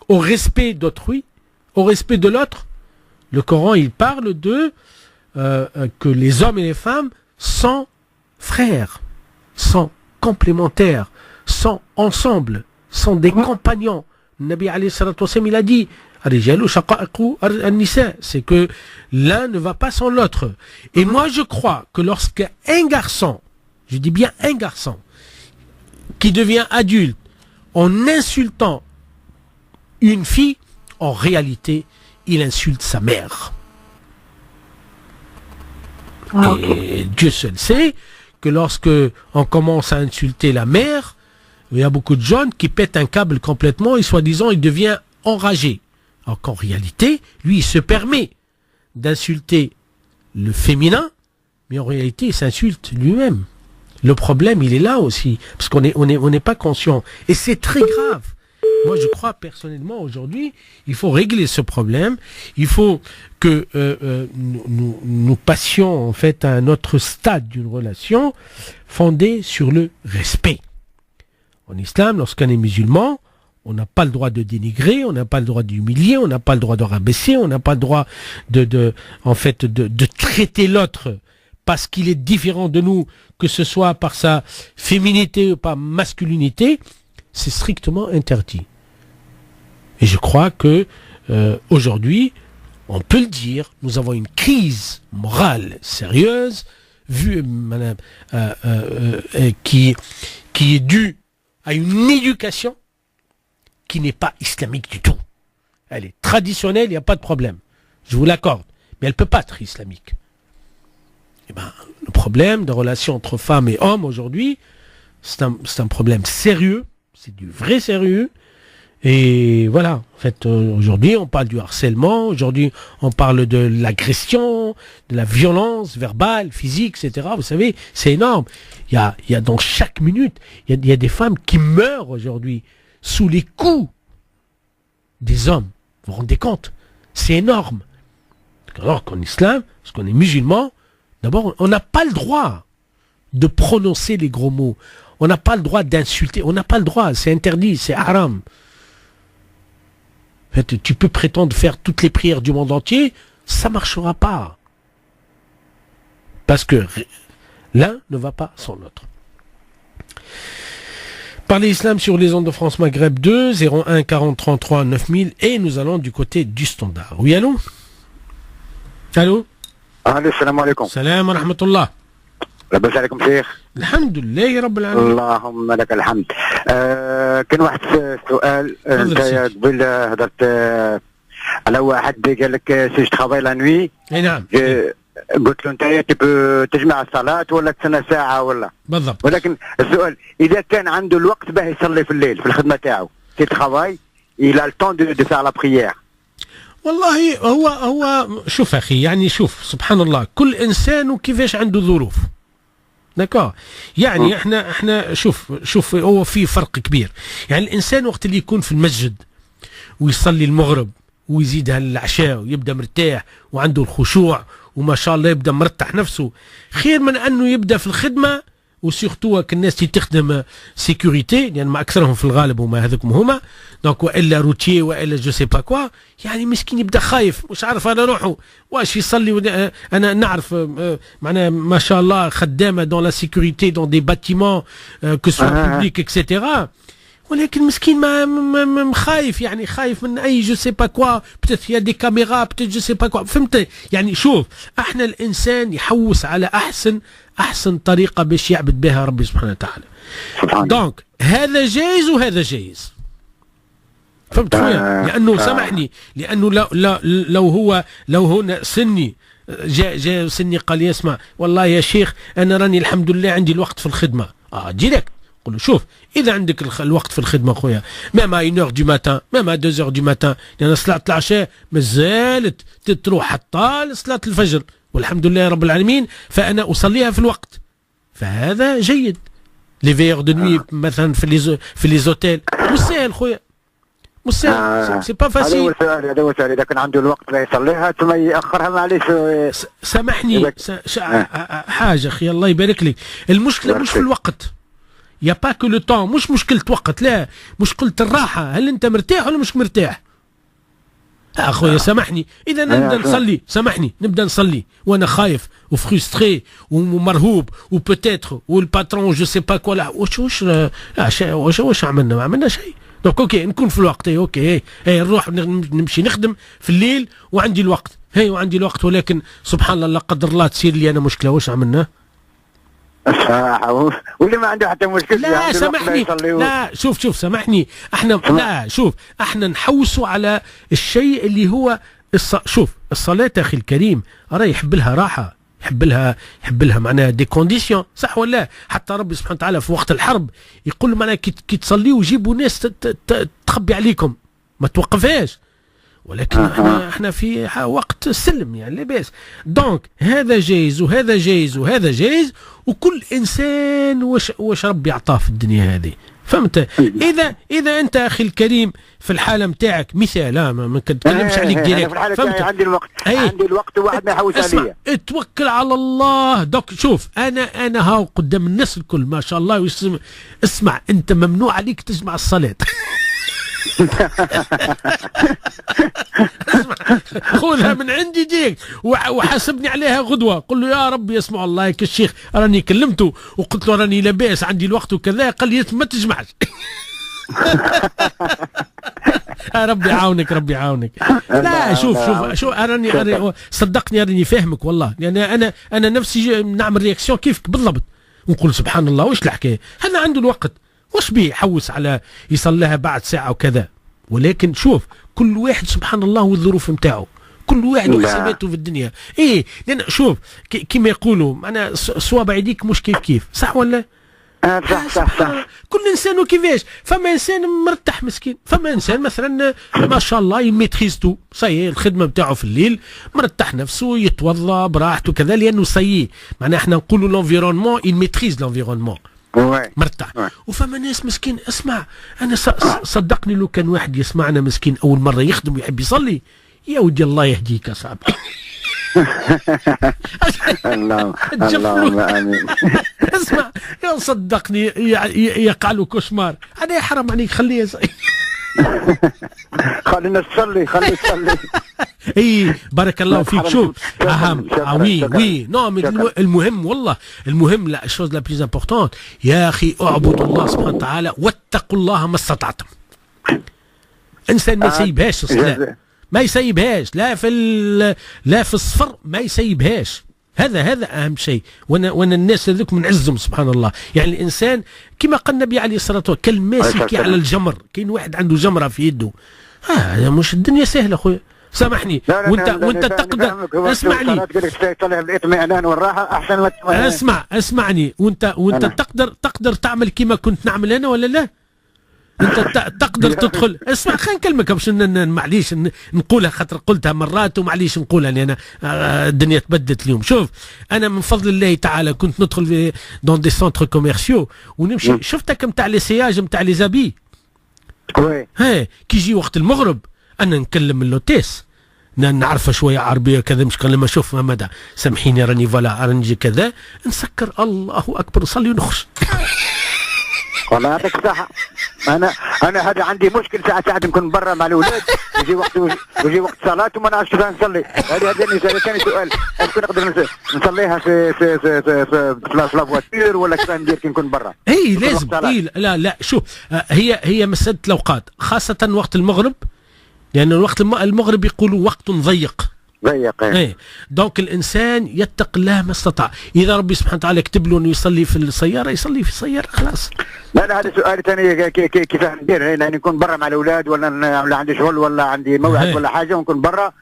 au respect d'autrui, au respect de l'autre. Le Coran, il parle de que les hommes et les femmes sont frères, sont complémentaires, sont ensemble, sont des compagnons. Nabi alayhi salatu wassalam, il a dit, c'est que l'un ne va pas sans l'autre. Et moi je crois que lorsqu'un garçon, je dis bien un garçon, qui devient adulte en insultant une fille, en réalité, il insulte sa mère. Et Dieu seul sait que lorsque on commence à insulter la mère, il y a beaucoup de jeunes qui pètent un câble complètement et soi-disant il devient enragé. Alors qu'en réalité, lui il se permet d'insulter le féminin, mais en réalité il s'insulte lui-même. Le problème il est là aussi, parce qu'on n'est pas conscient. Et c'est très grave. Moi, je crois personnellement aujourd'hui, il faut régler ce problème. Il faut que nous passions en fait à un autre stade d'une relation fondée sur le respect. En islam, lorsqu'on est musulman, on n'a pas le droit de dénigrer, on n'a pas le droit d'humilier, on n'a pas le droit de rabaisser, on n'a pas le droit de traiter l'autre parce qu'il est différent de nous, que ce soit par sa féminité ou par masculinité. C'est strictement interdit. Et je crois que aujourd'hui, on peut le dire, nous avons une crise morale sérieuse, qui est due à une éducation qui n'est pas islamique du tout. Elle est traditionnelle, il n'y a pas de problème. Je vous l'accorde. Mais elle ne peut pas être islamique. Eh ben, le problème de relations entre femmes et hommes aujourd'hui, c'est un problème sérieux. C'est du vrai sérieux. Et voilà, en fait, aujourd'hui, on parle du harcèlement, aujourd'hui, on parle de l'agression, de la violence verbale, physique, etc. Vous savez, c'est énorme. Il y a dans chaque minute, il y a des femmes qui meurent aujourd'hui sous les coups des hommes. Vous vous rendez compte? C'est énorme. Alors qu'en islam, parce qu'on est musulman, d'abord, on n'a pas le droit de prononcer les gros mots. On n'a pas le droit d'insulter. On n'a pas le droit. C'est interdit. C'est haram. Tu peux prétendre faire toutes les prières du monde entier, ça marchera pas. Parce que l'un ne va pas sans l'autre. Parlez Islam sur les ondes de France Maghreb 2, 01 40 33 9000, et nous allons du côté du standard. Oui, allô? Allô? Allô, salam alaikum. Salam wa rahmatullah. لاباس عليكم شيخ؟ الحمد لله رب العالمين. اللهم لك الحمد. كان واحد السؤال، انت قبل هضرت على واحد قال لك سي ترافاي لا نوي. اي نعم. قلت له انت تجمع الصلاة ولا تستنى ساعة ولا؟ بالضبط. ولكن السؤال إذا كان عنده الوقت باه يصلي في الليل في الخدمة تاعو، سي ترافاي إلى التون دو فير لا بريير. والله هو شوف أخي، يعني شوف سبحان الله، كل إنسان وكيفاش عنده ظروف. دكا يعني احنا شوف هو في فرق كبير. يعني الانسان وقت اللي يكون في المسجد ويصلي المغرب ويزيدها العشاء ويبدا مرتاح وعنده الخشوع وما شاء الله يبدا مرتاح نفسه، خير من انه يبدا في الخدمه وسيرتو الناس اللي تخدم سيكوريتي، يعني ما اكثرهم في الغالب هما هذوكم هما دونك، والا روتيي والا جو سي با كوا، يعني مسكين يبدا خايف مش عارف على روحه واش يصلي. انا نعرف معناها ما شاء الله خدامه دون لا سيكوريتي دون دي باتيمون كو سوا بوبليك اكسيتيرا، ولكن مسكين ما خايف، يعني خايف من اي جو سي با كوا، بتت يا دي كاميرا بتت جو سي با كوا، فهمت؟ يعني شوف احنا الانسان يحوس على احسن طريقه باش يعبد بها ربي سبحانه وتعالى. دونك هذا جايز وهذا جايز، فهمت خويا؟ لانه سامحني، لانه لو هو سني جاء سني قال لي اسمع والله يا شيخ انا راني الحمد لله عندي الوقت في الخدمه، ديريكت قل له شوف اذا عندك الوقت في الخدمه خويا، ميم 1h du matin ميم 2h du matin، لان صلاه العشاء مازالت تروح حتى لصلاه الفجر والحمد لله رب العالمين، فانا اصليها في الوقت، فهذا جيد. لي فيور دو نوي مثلا في لي زوتيل مش سهل خويا، مش سهل، سي با فاسيل. هذا هو السؤال، اذا كان عنده الوقت لا يصليها ثم ياخرها معليش. سامحني حاجه اخي الله يبارك لك، المشكله مش في الوقت، يا با كو لو طون، مش مشكله وقت، لا مشكله الراحه، هل انت مرتاح ولا مش مرتاح؟ اخويا سامحني، اذا نبدا نصلي، سامحني نبدا نصلي وانا خايف وفرستري ومرهوب وبوتيتر والباترون جو سي با كوا، واش عملنا؟ ما عملنا شيء. دونك اوكي نكون في الوقت، اوكي نروح نمشي نخدم في الليل وعندي الوقت، وعندي الوقت، ولكن سبحان الله لا قدر الله تصير لي انا مشكله، واش عملنا؟ واللي ما عنده حتى مشكله. لا سامحني، لا شوف سامحني، احنا نحوسوا على الشيء اللي هو شوف الصلاه اخي الكريم راه يحب لها راحه، يحب لها معناها دي كونديسيون، صح ولا؟ حتى ربي سبحانه وتعالى في وقت الحرب يقول معناها كي تصليوا وجيبوا ناس تخبي عليكم ما توقفهاش، ولكن احنا في وقت السلم يعني لاباس. دونك هذا جايز وهذا جايز وهذا جايز، وكل انسان واش ربي اعطاه في الدنيا هذه، فهمت؟ اذا انت اخي الكريم في الحاله نتاعك مثال، ما نتكلمش عليك ديريكت، فهمت؟ عندي الوقت وواحد ما يحوس عليا، اتوكل على الله. دوك شوف انا هاو قدام الناس الكل ما شاء الله، اسمع انت ممنوع عليك تجمع الصلاه. خذها من عندي ديك وحاسبني عليها غدوه، قل له يا رب يسمع الله يا الشيخ راني كلمته وقلت له راني لاباس عندي الوقت وكذا، قال لي ما تجمعش. ربي يعاونك ربي يعاونك. لا شوف راني صدقني راني فاهمك والله، يعني انا نفسي نعمل رياكسيون كيفك بالضبط، ونقول سبحان الله واش الحكايه، هذا عنده الوقت واش بيه يحوس على يصليها بعد ساعه وكذا، ولكن شوف كل واحد سبحان الله والظروف نتاعو، كل واحد وحساباته في الدنيا. لان شوف كيما يقولوا معنا صوابع يديك مش كيف صح ولا؟ صح. كل انسان وكيفاش، فما انسان مرتاح مسكين، فما انسان مثلا ما شاء الله يميتريز تو صحيح الخدمه نتاعو في الليل مرتاح نفسه يتوضا براحته كذا، لانه صحيح معناها احنا نقولوا لونفيرونمون يميتريز لونفيرونمون مرتاح. وفما ناس مسكين، اسمع انا صدقني لو كان واحد يسمعنا مسكين اول مره يخدم ويحب يصلي، يا ودي الله يهديك يا صاحبي. اللهم امين. اسمع يا صدقني يقع له كوشمار، هذا يحرم عليك خليه خلينا نصلي اي بارك الله فيك. شوف اهم وي نو المهم والله المهم لا الشوز لا بليز امبورطونت يا اخي اعبدوا الله سبحانه وتعالى واتقوا الله ما استطعتم. انسان ما يسيبهاش الصلاه، ما يسيبهاش لا في الصفر، ما يسيبهاش. هذا اهم شيء. وانا الناس هذوك من عزهم سبحان الله. يعني الانسان كما قال النبي عليه الصلاه والسلام كالماسك على الجمر. كاين واحد عنده جمره في يده، مش الدنيا سهله خويا سامحني. وانت تقدر اسمعني اسمعني وانت تقدر تعمل كما كنت نعمل انا ولا لا؟ انت تقدر تدخل. اسمع خلينا نكلمك باش معليش نقولها خاطر قلتها مرات ومعليش نقولها لان الدنيا تبدت اليوم. شوف انا من فضل الله تعالى كنت ندخل في دون دي سونتر كوميرسيو ونمشي. شفتك نتاع لي سياج نتاع لي زابي كي يجي وقت المغرب انا نكلم اللوتيس نعرف شويه عربيه كذا مش لما اشوف مدى سامحيني راني فوالا راني كذا نسكر الله اكبر نصلي ونخش. والله يعطيك الصحة. أنا هذا عندي مشكل ساعات نكون برا مع الأولاد يجي وقت صلاة وما نعرفش كيف نصلي. هذا ثاني سؤال، أسكو نقدر نصليها في لافواتير ولا كيف ندير كي نكون برا؟ إي لازم. لا شوف هي مسألة الأوقات خاصة وقت المغرب، لأن وقت المغرب يقولوا وقت ضيق. دونك الانسان يتق الله ما استطاع. اذا ربي سبحانه وتعالى كتب له انه يصلي في السياره يصلي في السياره خلاص. لا هذا سؤال ثاني كيف ندير يعني نكون برا مع الاولاد ولا عندي شغل ولا عندي موعد ولا حاجه ونكون برا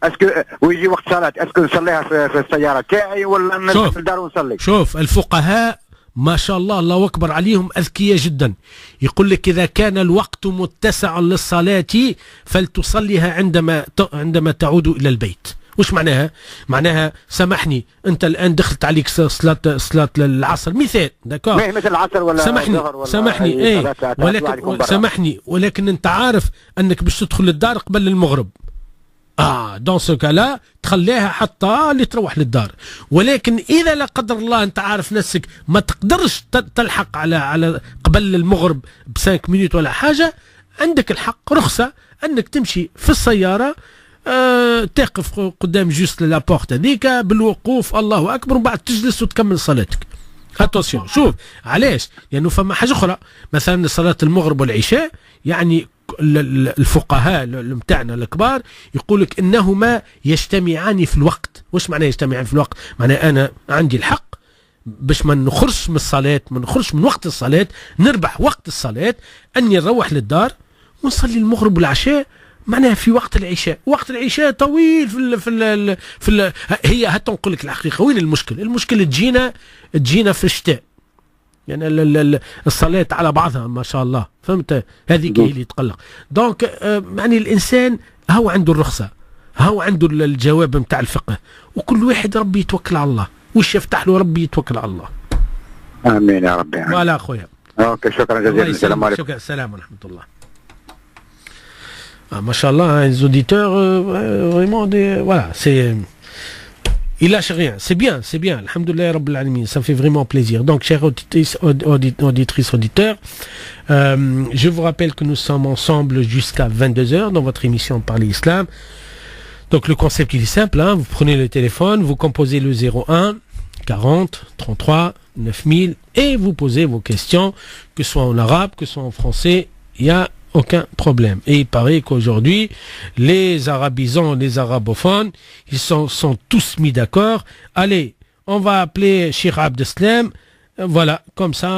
اسكو ويجي وقت صلاه اسكو نصليها في السياره تاعي ولا نجلس في الدار ونصلي؟ شوف الفقهاء ما شاء الله الله أكبر عليهم أذكياء جدا. يقول لك إذا كان الوقت متسع للصلاة فلتصليها عندما تعود إلى البيت. وش معناها؟ معناها سامحني أنت الآن دخلت عليك صلاة العصر مثال داكور مثل العصر ولا سامحني ولكن سامحني ولكن أنت عارف أنك باش تدخل للدار قبل المغرب. دون سو كالا تخليها حتى اللي تروح للدار. ولكن اذا لا قدر الله انت عارف نفسك ما تقدرش تلحق على قبل المغرب ب5 مينوت ولا حاجه، عندك الحق رخصه انك تمشي في السياره تقف قدام جوست لابورت هذيك بالوقوف الله اكبر ومن بعد تجلس وتكمل صلاتك. اتونسيون شوف علاش؟ لانه فما حاجه اخرى مثلا صلاه المغرب والعشاء يعني الفقهاء متاعنا الكبار يقولك انهما يجتمعان في الوقت. وش معنى يجتمعان في الوقت؟ معنى انا عندي الحق باش ما نخرجش من الصلاه ما نخرجش من وقت الصلاه نربح وقت الصلاه اني نروح للدار ونصلي المغرب والعشاء معناها في وقت العشاء. وقت العشاء طويل هي هتنقل لك الحقيقه. وين المشكل؟ المشكل تجينا في الشتاء يعني الصلاة على بعضها ما شاء الله فهمت. هذه هي اللي تقلق. دونك يعني الإنسان هو عنده الرخصة هو عنده الجواب متاع الفقه وكل واحد ربي يتوكل على الله وش يفتح له ربي يتوكل على الله. آمين يا ربي. ولا أخويا. أوكي شكرا جزيلا. السلام عليكم. شكرا السلام ورحمة الله. ما شاء الله les auditeurs vraiment voilà c'est il lâche rien, c'est bien, alhamdoulilah Rabbil Alamin, ça me fait vraiment plaisir. Donc, chers auditrices, auditeurs, je vous rappelle que nous sommes ensemble jusqu'à 22h dans votre émission Parler Islam. Donc, le concept, il est simple, vous prenez le téléphone, vous composez le 01 40 33 9000 et vous posez vos questions, que ce soit en arabe, que ce soit en français, il y a aucun problème. Et il paraît qu'aujourd'hui, les arabisants, les arabophones, ils sont tous mis d'accord. Allez, on va appeler Cheikh Abdeslam. Voilà, comme ça,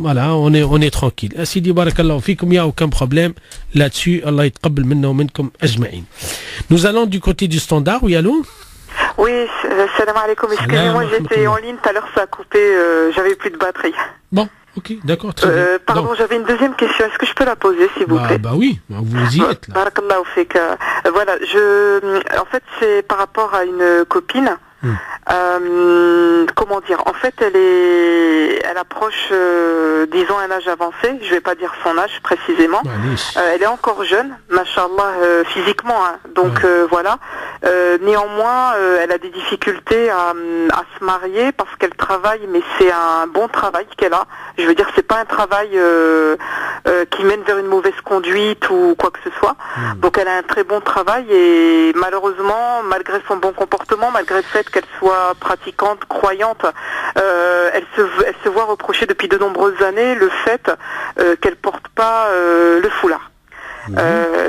voilà, on est tranquille. Sidi barakallahu fikum, il n'y a aucun problème là-dessus. Allah yatqabbal minna wa minkum ajma'in. Nous allons du côté du standard. Oui, allô? Oui, salam alaikum. Excusez-moi, j'étais en ligne, tout à l'heure ça a coupé, j'avais plus de batterie. Bon. Ok, d'accord, très bien. Pardon, j'avais une deuxième question. Est-ce que je peux la poser, s'il vous plaît? Bah oui, vous y êtes là. Barakallahu fik. Voilà, en fait, c'est par rapport à une copine. Comment dire? En fait, elle approche, disons, un âge avancé. Je vais pas dire son âge précisément. Elle est encore jeune, machallah, physiquement. Hein. Donc voilà. Néanmoins, elle a des difficultés à se marier parce qu'elle travaille, mais c'est un bon travail qu'elle a. Je veux dire, c'est pas un travail qui mène vers une mauvaise conduite ou quoi que ce soit. Donc elle a un très bon travail et malheureusement, malgré son bon comportement, malgré le fait qu'elle soit pratiquante, croyante, elle se voit reprocher depuis de nombreuses années le fait qu'elle porte pas le foulard.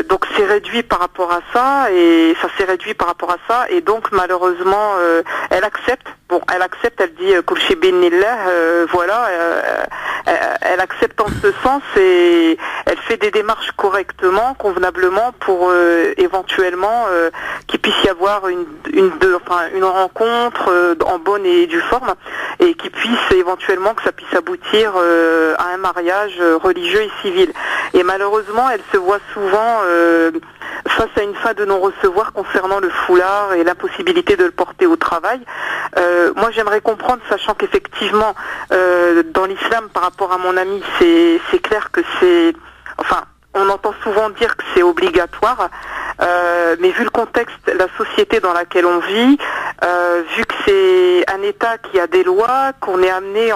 Donc c'est réduit par rapport à ça et ça s'est réduit par rapport à ça et donc malheureusement elle accepte. Bon, elle accepte, elle dit Kulchi binillah, voilà, elle accepte en ce sens et elle fait des démarches correctement, convenablement pour éventuellement qu'il puisse y avoir une rencontre en bonne et due forme et qu'il puisse éventuellement que ça puisse aboutir à un mariage religieux et civil. Et malheureusement, elle se voit souvent face à une fin de non-recevoir concernant le foulard et l'impossibilité de le porter au travail. Moi, j'aimerais comprendre, sachant qu'effectivement, dans l'islam, par rapport à mon ami, c'est clair que c'est... Enfin, on entend souvent dire que c'est obligatoire, mais vu le contexte, la société dans laquelle on vit, vu que c'est un État qui a des lois, qu'on est amené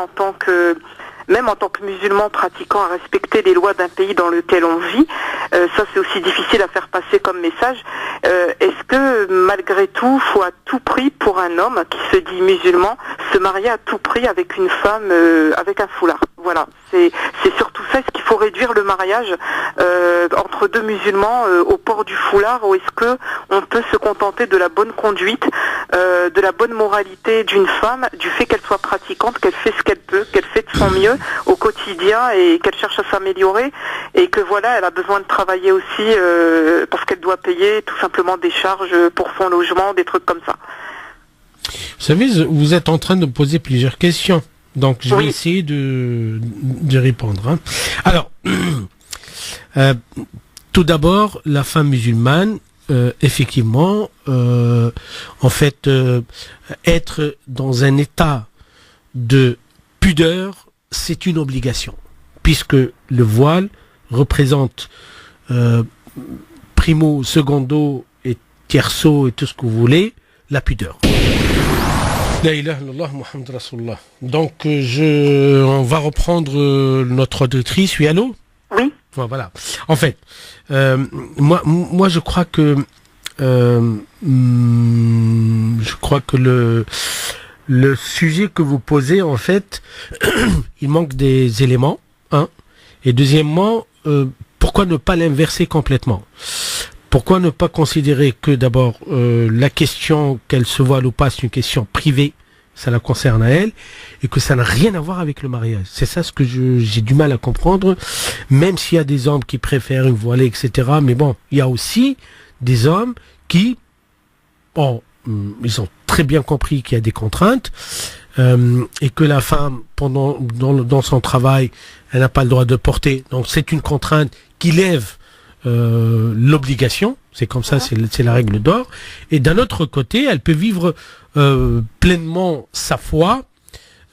même en tant que musulman pratiquant à respecter les lois d'un pays dans lequel on vit, ça c'est aussi difficile à faire passer comme message. Est-ce que malgré tout, faut à tout prix pour un homme qui se dit musulman se marier à tout prix avec une femme avec un foulard? Voilà, c'est surtout ça. Est-ce qu'il faut réduire le mariage entre deux musulmans au port du foulard, ou est-ce que on peut se contenter de la bonne conduite, de la bonne moralité d'une femme, du fait qu'elle soit pratiquante, qu'elle fait ce qu'elle peut, qu'elle fait de son mieux au quotidien et qu'elle cherche à s'améliorer et que voilà, elle a besoin de travailler aussi parce qu'elle doit payer tout simplement des charges pour son logement, des trucs comme ça. Vous savez, vous êtes en train de me poser plusieurs questions. Donc, je vais essayer de répondre. Hein. Alors, tout d'abord, la femme musulmane, effectivement, en fait, être dans un état de pudeur, c'est une obligation, puisque le voile représente primo, secondo et tierzo et tout ce que vous voulez, la pudeur. La ilaha illallah Muhammad Rasulullah. Donc on va reprendre notre auditrice. Oui, allô? Oui. Voilà. En fait, moi je crois que le sujet que vous posez, en fait, il manque des éléments, hein. Et deuxièmement, pourquoi ne pas l'inverser complètement? Pourquoi ne pas considérer que d'abord la question qu'elle se voile ou pas, c'est une question privée, ça la concerne à elle, et que ça n'a rien à voir avec le mariage. C'est ça ce que j'ai du mal à comprendre, même s'il y a des hommes qui préfèrent une voilée, etc. Mais bon, il y a aussi des hommes qui, ils ont très bien compris qu'il y a des contraintes, et que la femme, dans son travail, elle n'a pas le droit de porter. Donc c'est une contrainte qui lève l'obligation, c'est comme ça, c'est la règle d'or. Et d'un autre côté, elle peut vivre pleinement sa foi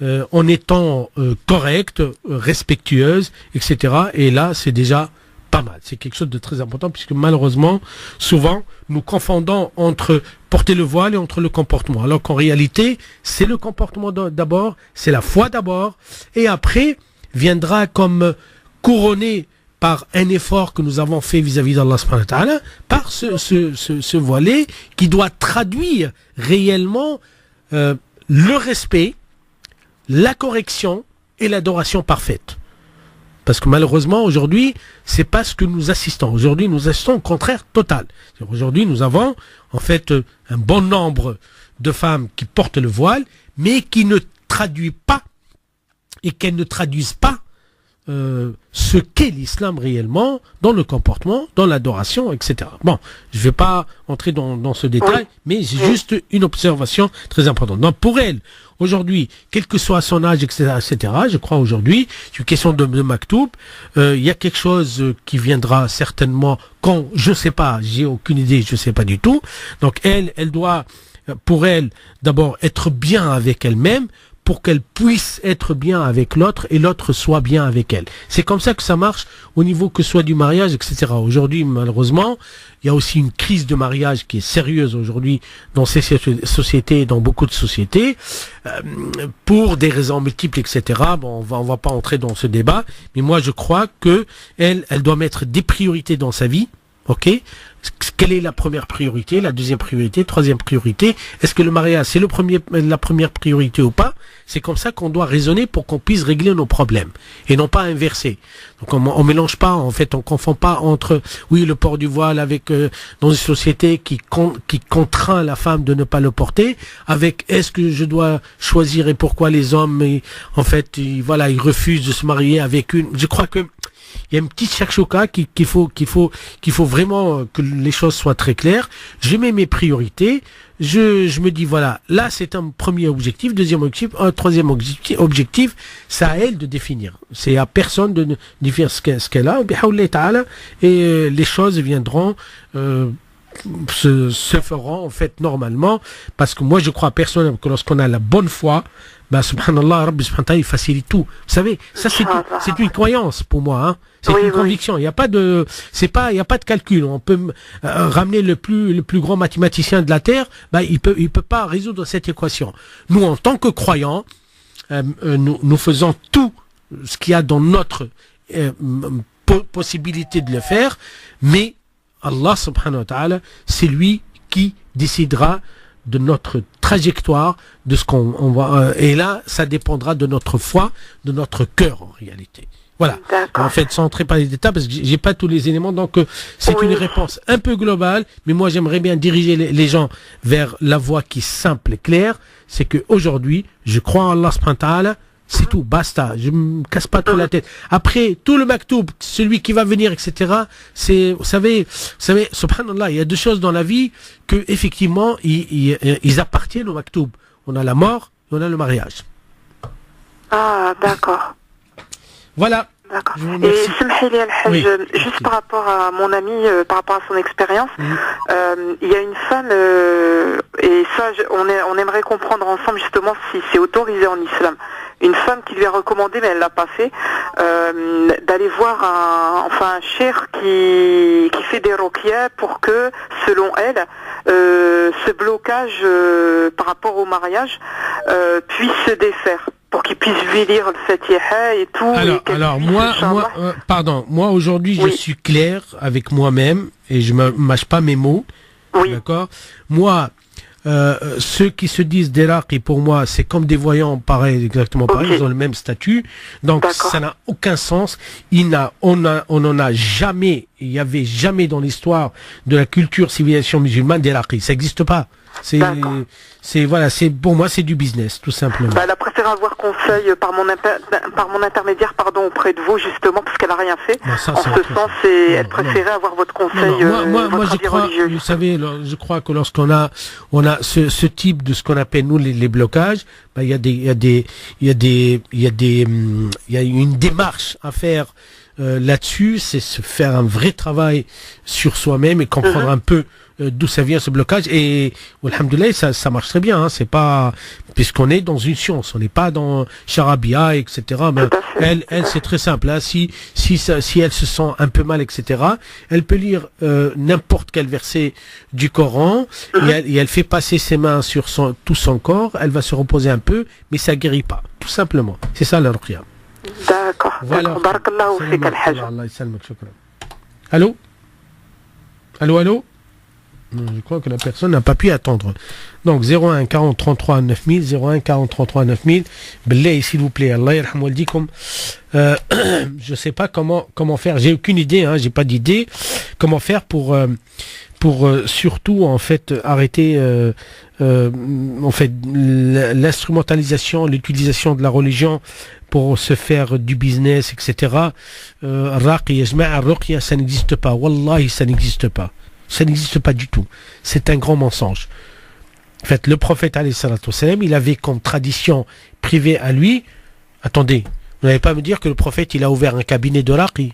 en étant correcte, respectueuse, etc. Et là, c'est déjà pas mal. C'est quelque chose de très important, puisque malheureusement, souvent, nous confondons entre porter le voile et entre le comportement. Alors qu'en réalité, c'est le comportement d'abord, c'est la foi d'abord, et après viendra comme couronné par un effort que nous avons fait vis-à-vis d'Allah subhanahu wa ta'ala, par ce volet qui doit traduire réellement le respect, la correction et l'adoration parfaite. Parce que malheureusement, aujourd'hui, c'est pas ce que nous assistons. Aujourd'hui, nous assistons au contraire total. Aujourd'hui, nous avons en fait un bon nombre de femmes qui portent le voile, mais qui ne traduisent pas et qu'elles ne traduisent pas ce qu'est l'islam réellement dans le comportement, dans l'adoration, etc. Bon, je ne vais pas entrer dans ce détail, mais c'est juste une observation très importante. Donc pour elle, aujourd'hui, quel que soit son âge, etc., je crois aujourd'hui, c'est une question de maktoub, il y a quelque chose qui viendra certainement quand, je ne sais pas, j'ai aucune idée, je ne sais pas du tout. Donc elle doit, pour elle, d'abord être bien avec elle-même, pour qu'elle puisse être bien avec l'autre et l'autre soit bien avec elle. C'est comme ça que ça marche au niveau que ce soit du mariage, etc. Aujourd'hui, malheureusement, il y a aussi une crise de mariage qui est sérieuse aujourd'hui dans ces sociétés, dans beaucoup de sociétés, pour des raisons multiples, etc. Bon, on va pas entrer dans ce débat, mais moi je crois que elle doit mettre des priorités dans sa vie. Ok, quelle est la première priorité, la deuxième priorité, troisième priorité? Est-ce que le mariage c'est la première priorité ou pas? C'est comme ça qu'on doit raisonner pour qu'on puisse régler nos problèmes et non pas inverser. Donc on mélange pas, en fait, on confond pas entre le port du voile avec dans une société qui contraint la femme de ne pas le porter, avec est-ce que je dois choisir et pourquoi les hommes en fait ils refusent de se marier avec une. Je crois que il y a une petite shakshuka qu'il faut vraiment que les choses soient très claires. Je mets mes priorités. Je me dis voilà, là c'est un premier objectif, deuxième objectif, un troisième objectif. C'est à elle de définir. C'est à personne de définir ce qu'elle a. Et les choses viendront. Se feront en fait normalement, parce que moi je crois personnellement que lorsqu'on a la bonne foi, subhanallah, Rabbi subhanahu wa ta'ala, il facilite tout. Vous savez, ça c'est une croyance pour moi, hein. C'est une conviction. Il n'y a pas de, il y a pas de calcul. On peut ramener le plus grand mathématicien de la terre, il peut pas résoudre cette équation. Nous, en tant que croyants, nous faisons tout ce qu'il y a dans notre possibilité de le faire, mais Allah subhanahu wa ta'ala, c'est lui qui décidera de notre trajectoire, de ce qu'on va, et là, ça dépendra de notre foi, de notre cœur en réalité. Voilà. D'accord. En fait, sans entrer par les détails, parce que j'ai pas tous les éléments, donc c'est une réponse un peu globale, mais moi j'aimerais bien diriger les gens vers la voie qui est simple et claire, c'est que aujourd'hui, je crois en Allah subhanahu wa ta'ala. C'est tout, basta. Je me casse pas trop la tête. Après, tout le maktoub, celui qui va venir, etc. C'est, vous savez, subhanallah, il y a deux choses dans la vie que, effectivement, ils appartiennent au maktoub. On a la mort et on a le mariage. Ah, d'accord. Voilà. D'accord. Et Samhili Al-Hajj, juste par rapport à mon ami, par rapport à son expérience, il y a une femme, et ça, on aimerait comprendre ensemble justement si c'est autorisé en islam. Une femme qui lui a recommandé, mais elle l'a pas fait, d'aller voir un cheikh qui fait des ruqya pour que, selon elle, ce blocage par rapport au mariage puisse se défaire, pour qu'il puisse lui lire le Fatiha et tout. Alors moi aujourd'hui je suis clair avec moi-même et je ne mâche pas mes mots. Oui. D'accord. Moi, ceux qui se disent des raqi, pour moi, c'est comme des voyants, exactement pareil, ils ont le même statut. Donc, ça n'a aucun sens. On n'en a jamais, il n'y avait jamais dans l'histoire de la culture civilisation musulmane des raqi. Ça n'existe pas. Pour moi, c'est du business, tout simplement. Elle a préféré avoir conseil par mon intermédiaire, auprès de vous, justement, parce qu'elle n'a rien fait. En ce sens, elle préférait avoir votre conseil. Moi, je crois, vous savez, je crois que lorsqu'on a ce type de ce qu'on appelle nous les blocages, il y a une démarche à faire là-dessus, c'est se faire un vrai travail sur soi-même et comprendre un peu d'où ça vient ce blocage, et alhamdoulilah ça marche très bien, hein. C'est pas, puisqu'on est dans une science, on n'est pas dans charabia, etc. Elle c'est très simple, hein. Si elle se sent un peu mal, etc., elle peut lire n'importe quel verset du Coran, et elle fait passer ses mains sur tout son corps, elle va se reposer un peu, mais ça guérit pas, tout simplement. C'est ça la ruqya. D'accord. Voilà. Barakallahu fik al-Hajj. Allô? Je crois que la personne n'a pas pu attendre. Donc 01 40 33 9000, 01 40 33 9000. Belay, s'il vous plaît, Allah yarham waldikum. Je sais pas comment faire. J'ai aucune idée, hein, j'ai pas d'idée. Comment faire pour surtout en fait arrêter en fait l'instrumentalisation, l'utilisation de la religion pour se faire du business, etc. Raqi, ruqya, ça n'existe pas. Wallahi, ça n'existe pas. Ça n'existe pas du tout. C'est un grand mensonge. En fait, le prophète, alayhi salatu wassalam, il avait comme tradition privée à lui. Attendez, vous n'allez pas me dire que le prophète, il a ouvert un cabinet de raqi.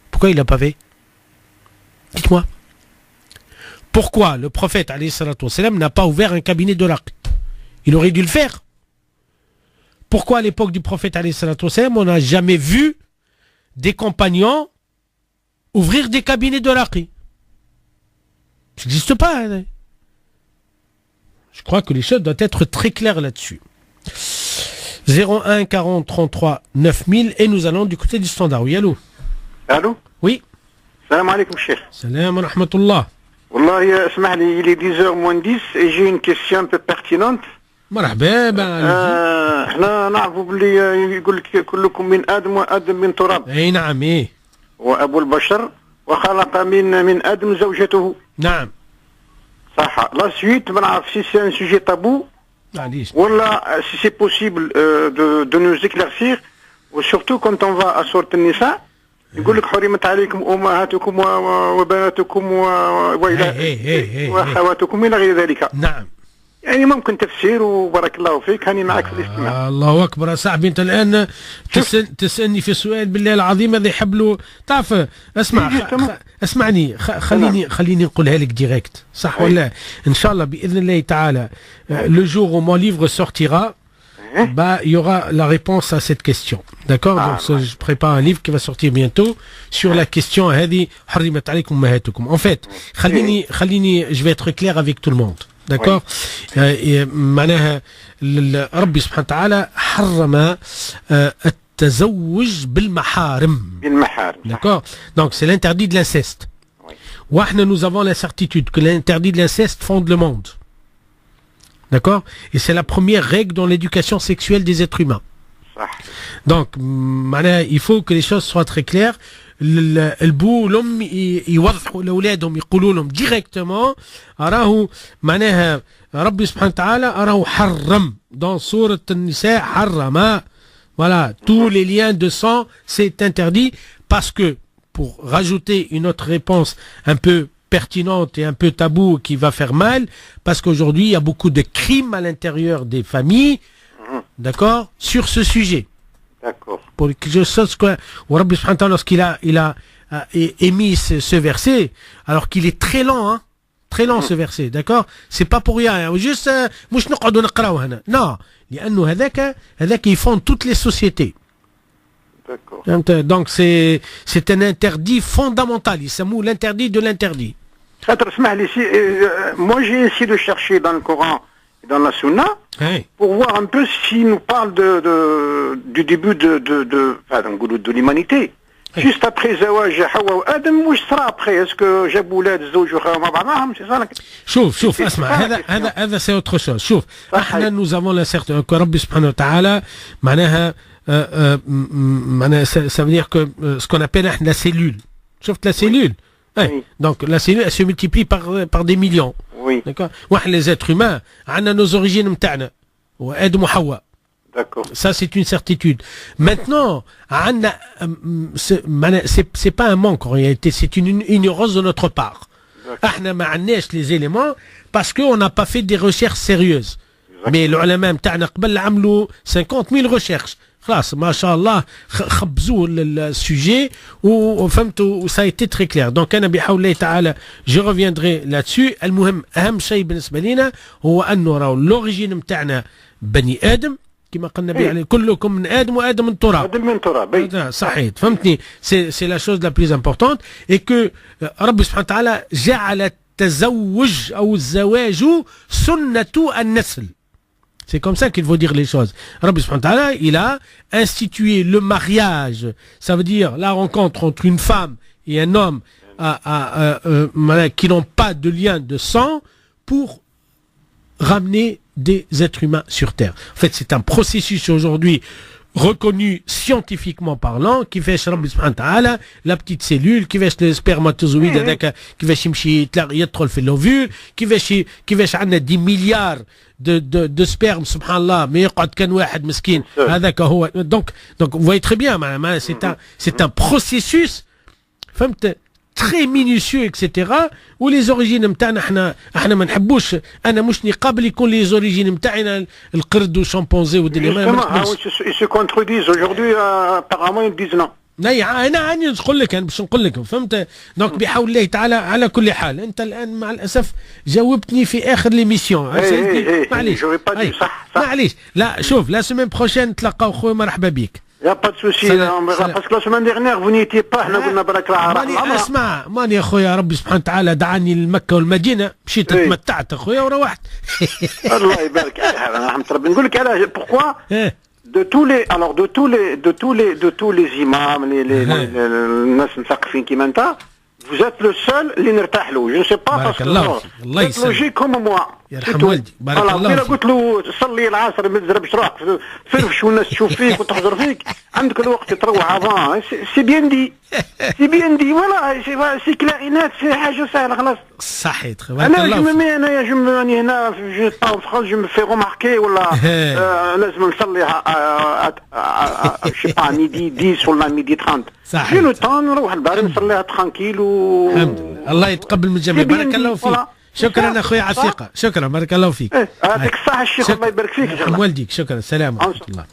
Pourquoi il l'a pas fait? Dites-moi. Pourquoi le prophète, alayhi salatu wassalam, n'a pas ouvert un cabinet de raqi? Il aurait dû le faire. pourquoi à l'époque du prophète alayhi salatu wassalam, on n'a jamais vu des compagnons ouvrir des cabinets de raqi? Ça n'existe pas. Hein. Je crois que les choses doivent être très claires là-dessus. 01 40 33 9000 et nous allons du côté du standard. Oui, allô? Allô? Oui. Salam alaikum, Cheikh. Salam wa rahmatullah. Wallah, اسمح لي, il est 10h moins 10 et j'ai une question un peu pertinente. مرحبا. احنا نعرفوا باللي يقول لك كلكم من ادم وادم من تراب. اي نعم ايه. وابو البشر وخلق من ادم زوجته. نعم. صح. لا سويت ما نعرف سي سي ان سوجي تابو. معليش. ولا si c'est possible de nous éclaircir وsurtout quand on va à sourate النساء يقول لك حرمت عليكم امهاتكم وبناتكم واخواتكم الى غير ذلك. نعم. يعني ممكن تفسير وبارك الله فيك هاني معك في الاستماع. الله اكبر يا صاحبي انت الان تسالني في سؤال بالله العظيم هذا يحب له تعرف اسمعني خليني نقولها لك ديريكت صح ولا ان شاء الله باذن الله تعالى le jour où mon livre sortira bah il y aura la réponse à cette question. D'accord? Donc je prépare un livre qui va sortir bientôt sur la question هذه حرمت عليكم امهاتكم. En fait خليني je vais être clair avec tout le monde. D'accord. معناها ربي سبحانه وتعالى حرم التزوج بالمحارم. D'accord. Donc c'est l'interdit de l'inceste. وإحنا nous avons la certitude que l'interdit de l'inceste fonde le monde. D'accord. Et c'est la première règle dans l'éducation sexuelle des êtres humains. Donc معناها il faut que les choses soient très claires. البو والام يوضحوا لاولادهم يقولوا لهم ديريكتومون راهو معناها ربي سبحانه وتعالى راهو حرم dans سورة النساء حرم. Voilà, tous les liens de sang c'est interdit parce que pour rajouter une autre réponse un peu pertinente et un peu tabou qui va faire mal, parce qu'aujourd'hui il y a beaucoup de crimes à l'intérieur des familles, d'accord, sur ce sujet. D'accord. Pour quelque chose que Rabbi subhanahu wa ta'ala, lorsqu'il a émis ce verset, alors qu'il est très lent, très lent ce verset, d'accord? C'est pas pour rien, juste مش نقعدوا نقراو هنا. Non, لأنه هذاك يفond toutes les sociétés. D'accord. Donc c'est un interdit fondamental, il s'appelle l'interdit de l'interdit. Moi j'ai essayé de chercher dans le Coran dans la Sunna, pour voir un peu s'il nous parle du début de l'humanité. Juste après Zawaj Hawa ou Adam, où sera après? Est-ce que Jaboulad, Zawj ou Hawa Mabamaham, c'est ça? شوف اسمع هذا c'est autre chose. شوف احنا nous avons la certitude que Rabbi subhanahu wa ta'ala معناها ça veut dire que ce qu'on appelle la cellule. Sauf la cellule. Donc la cellule elle se multiplie par des millions. Oui. D'accord. Les êtres humains, on a nos origines متاعنا وآدم وحواء. D'accord. Ça c'est une certitude. Maintenant, c'est pas un manque en réalité, c'est une ignorance de notre part. احنا ما عندناش les éléments parce qu'on n'a pas fait des recherches sérieuses. Mais العلماء متاعنا قبل عملوا 50 000 recherches. خلاص ما شاء الله خبزوا السوجي وفهمتوا ça a été très clair. Donc انا بحول الله تعالى je reviendrai là-dessus. المهم اهم شيء بالنسبه لنا هو انه راهو l'origine نتاعنا بني ادم كما قال النبي عليه كلكم من ادم وادم من تراب. ادم من تراب. صحيح فهمتني. c'est la chose la plus importante et que ربي سبحانه وتعالى جعل التزوج او الزواج سنة النسل. C'est comme ça qu'il faut dire les choses. Rabbi subhanahu wa ta'ala, il a institué le mariage. Ça veut dire la rencontre entre une femme et un homme qui n'ont pas de lien de sang pour ramener des êtres humains sur Terre. En fait, c'est un processus aujourd'hui reconnu scientifiquement parlant qui fait Rabbi subhanahu wa ta'ala la petite cellule qui fait le spermatozoïde qui fait يمشي يدخل في l'ovule كيفاش عندنا 10 milliards de sperme subhanallah mais يقعد كان واحد مسكين هذاك هو. Donc vous voyez très bien c'est un processus فهمت très minutieux etc. où les origines نتاعنا احنا ما نحبوش. انا مش نقابل يكون les origines نتاعنا القرد والشمبانزي والدنيا. Ils se contredisent aujourd'hui apparemment ils disent non. انا نقول لك باش نقول لك فهمت. دونك بحول الله تعالى على كل حال انت الان مع الاسف جاوبتني في اخر ليميسيون. معليش معليش. لا شوف لا سيمين بروشين نتلاقاو خويا مرحبا بك. يا با سوسي باسكو لا سيمين ديغنيغ فو نيتي با حنا قلنا برك ماني اسمع ماني يا خويا ربي سبحانه وتعالى دعاني لمكه والمدينه مشيت تمتعت اخويا وروحت. الله يبارك انا رحمة ربي نقول لك علاش بوركوا de tous les imams الناس مثقفين كيما انت vous êtes le seul اللي نرتاح له. je ne sais pas parce que الله يسلمك logique comme moi يرحم والدي بارك الله فيك. قلت له صلي العصر ما تزربش روحك فرفش والناس تشوف فيك وتحضر فيك عندك الوقت تروح افان سي بيان دي ولا سي كلارينات سي حاجه سهله خلاص صحيت. انا انايا جمعني هنا في فرنسا جو مي في روماركي ولا لازم نصلي شي با ميدي 10 ولا ميدي 30 صحيح. جي لو طون نروح لداري نصليها ترانكيل الله يتقبل من الجميع. بارك الله فيك. شكرا اخويا على الثقه. شكرا بارك الله فيك. يعطيك الصحه الشيخ الله يبارك فيك. يرحم والديك. شكرا. السلام ورحمه الله.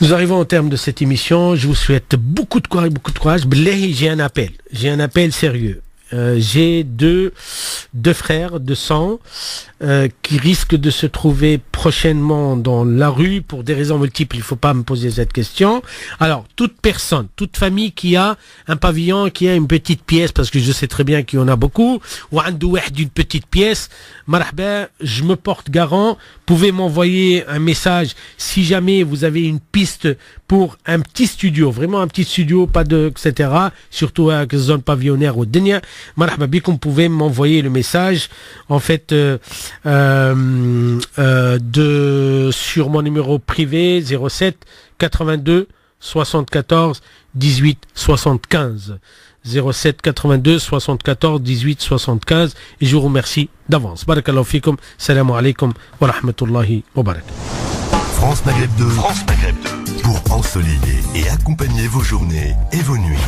Nous arrivons au terme de cette émission. Je vous souhaite beaucoup de courage. Billahi, j'ai un appel sérieux. J'ai deux frères de sang qui risquent de se trouver prochainement dans la rue pour des raisons multiples. Il ne faut pas me poser cette question. Alors, toute personne, toute famille qui a un pavillon, qui a une petite pièce, parce que je sais très bien qu'il y en a beaucoup, ou d'une petite pièce, marhaba, je me porte garant. Pouvez m'envoyer un message si jamais vous avez une piste pour un petit studio, vraiment un petit studio, pas de etc. Surtout à la zone pavillonnaire au Denia. Marhaba bikum, pouvez m'envoyer le message en fait sur mon numéro privé 07 82 74 18 75 07 82 74 18 75 et je vous remercie d'avance. Barakallahu fikum. Salam alaikum wa rahmatullahi wa barakatuh. France Maghreb 2 pour consolider et accompagner vos journées et vos nuits.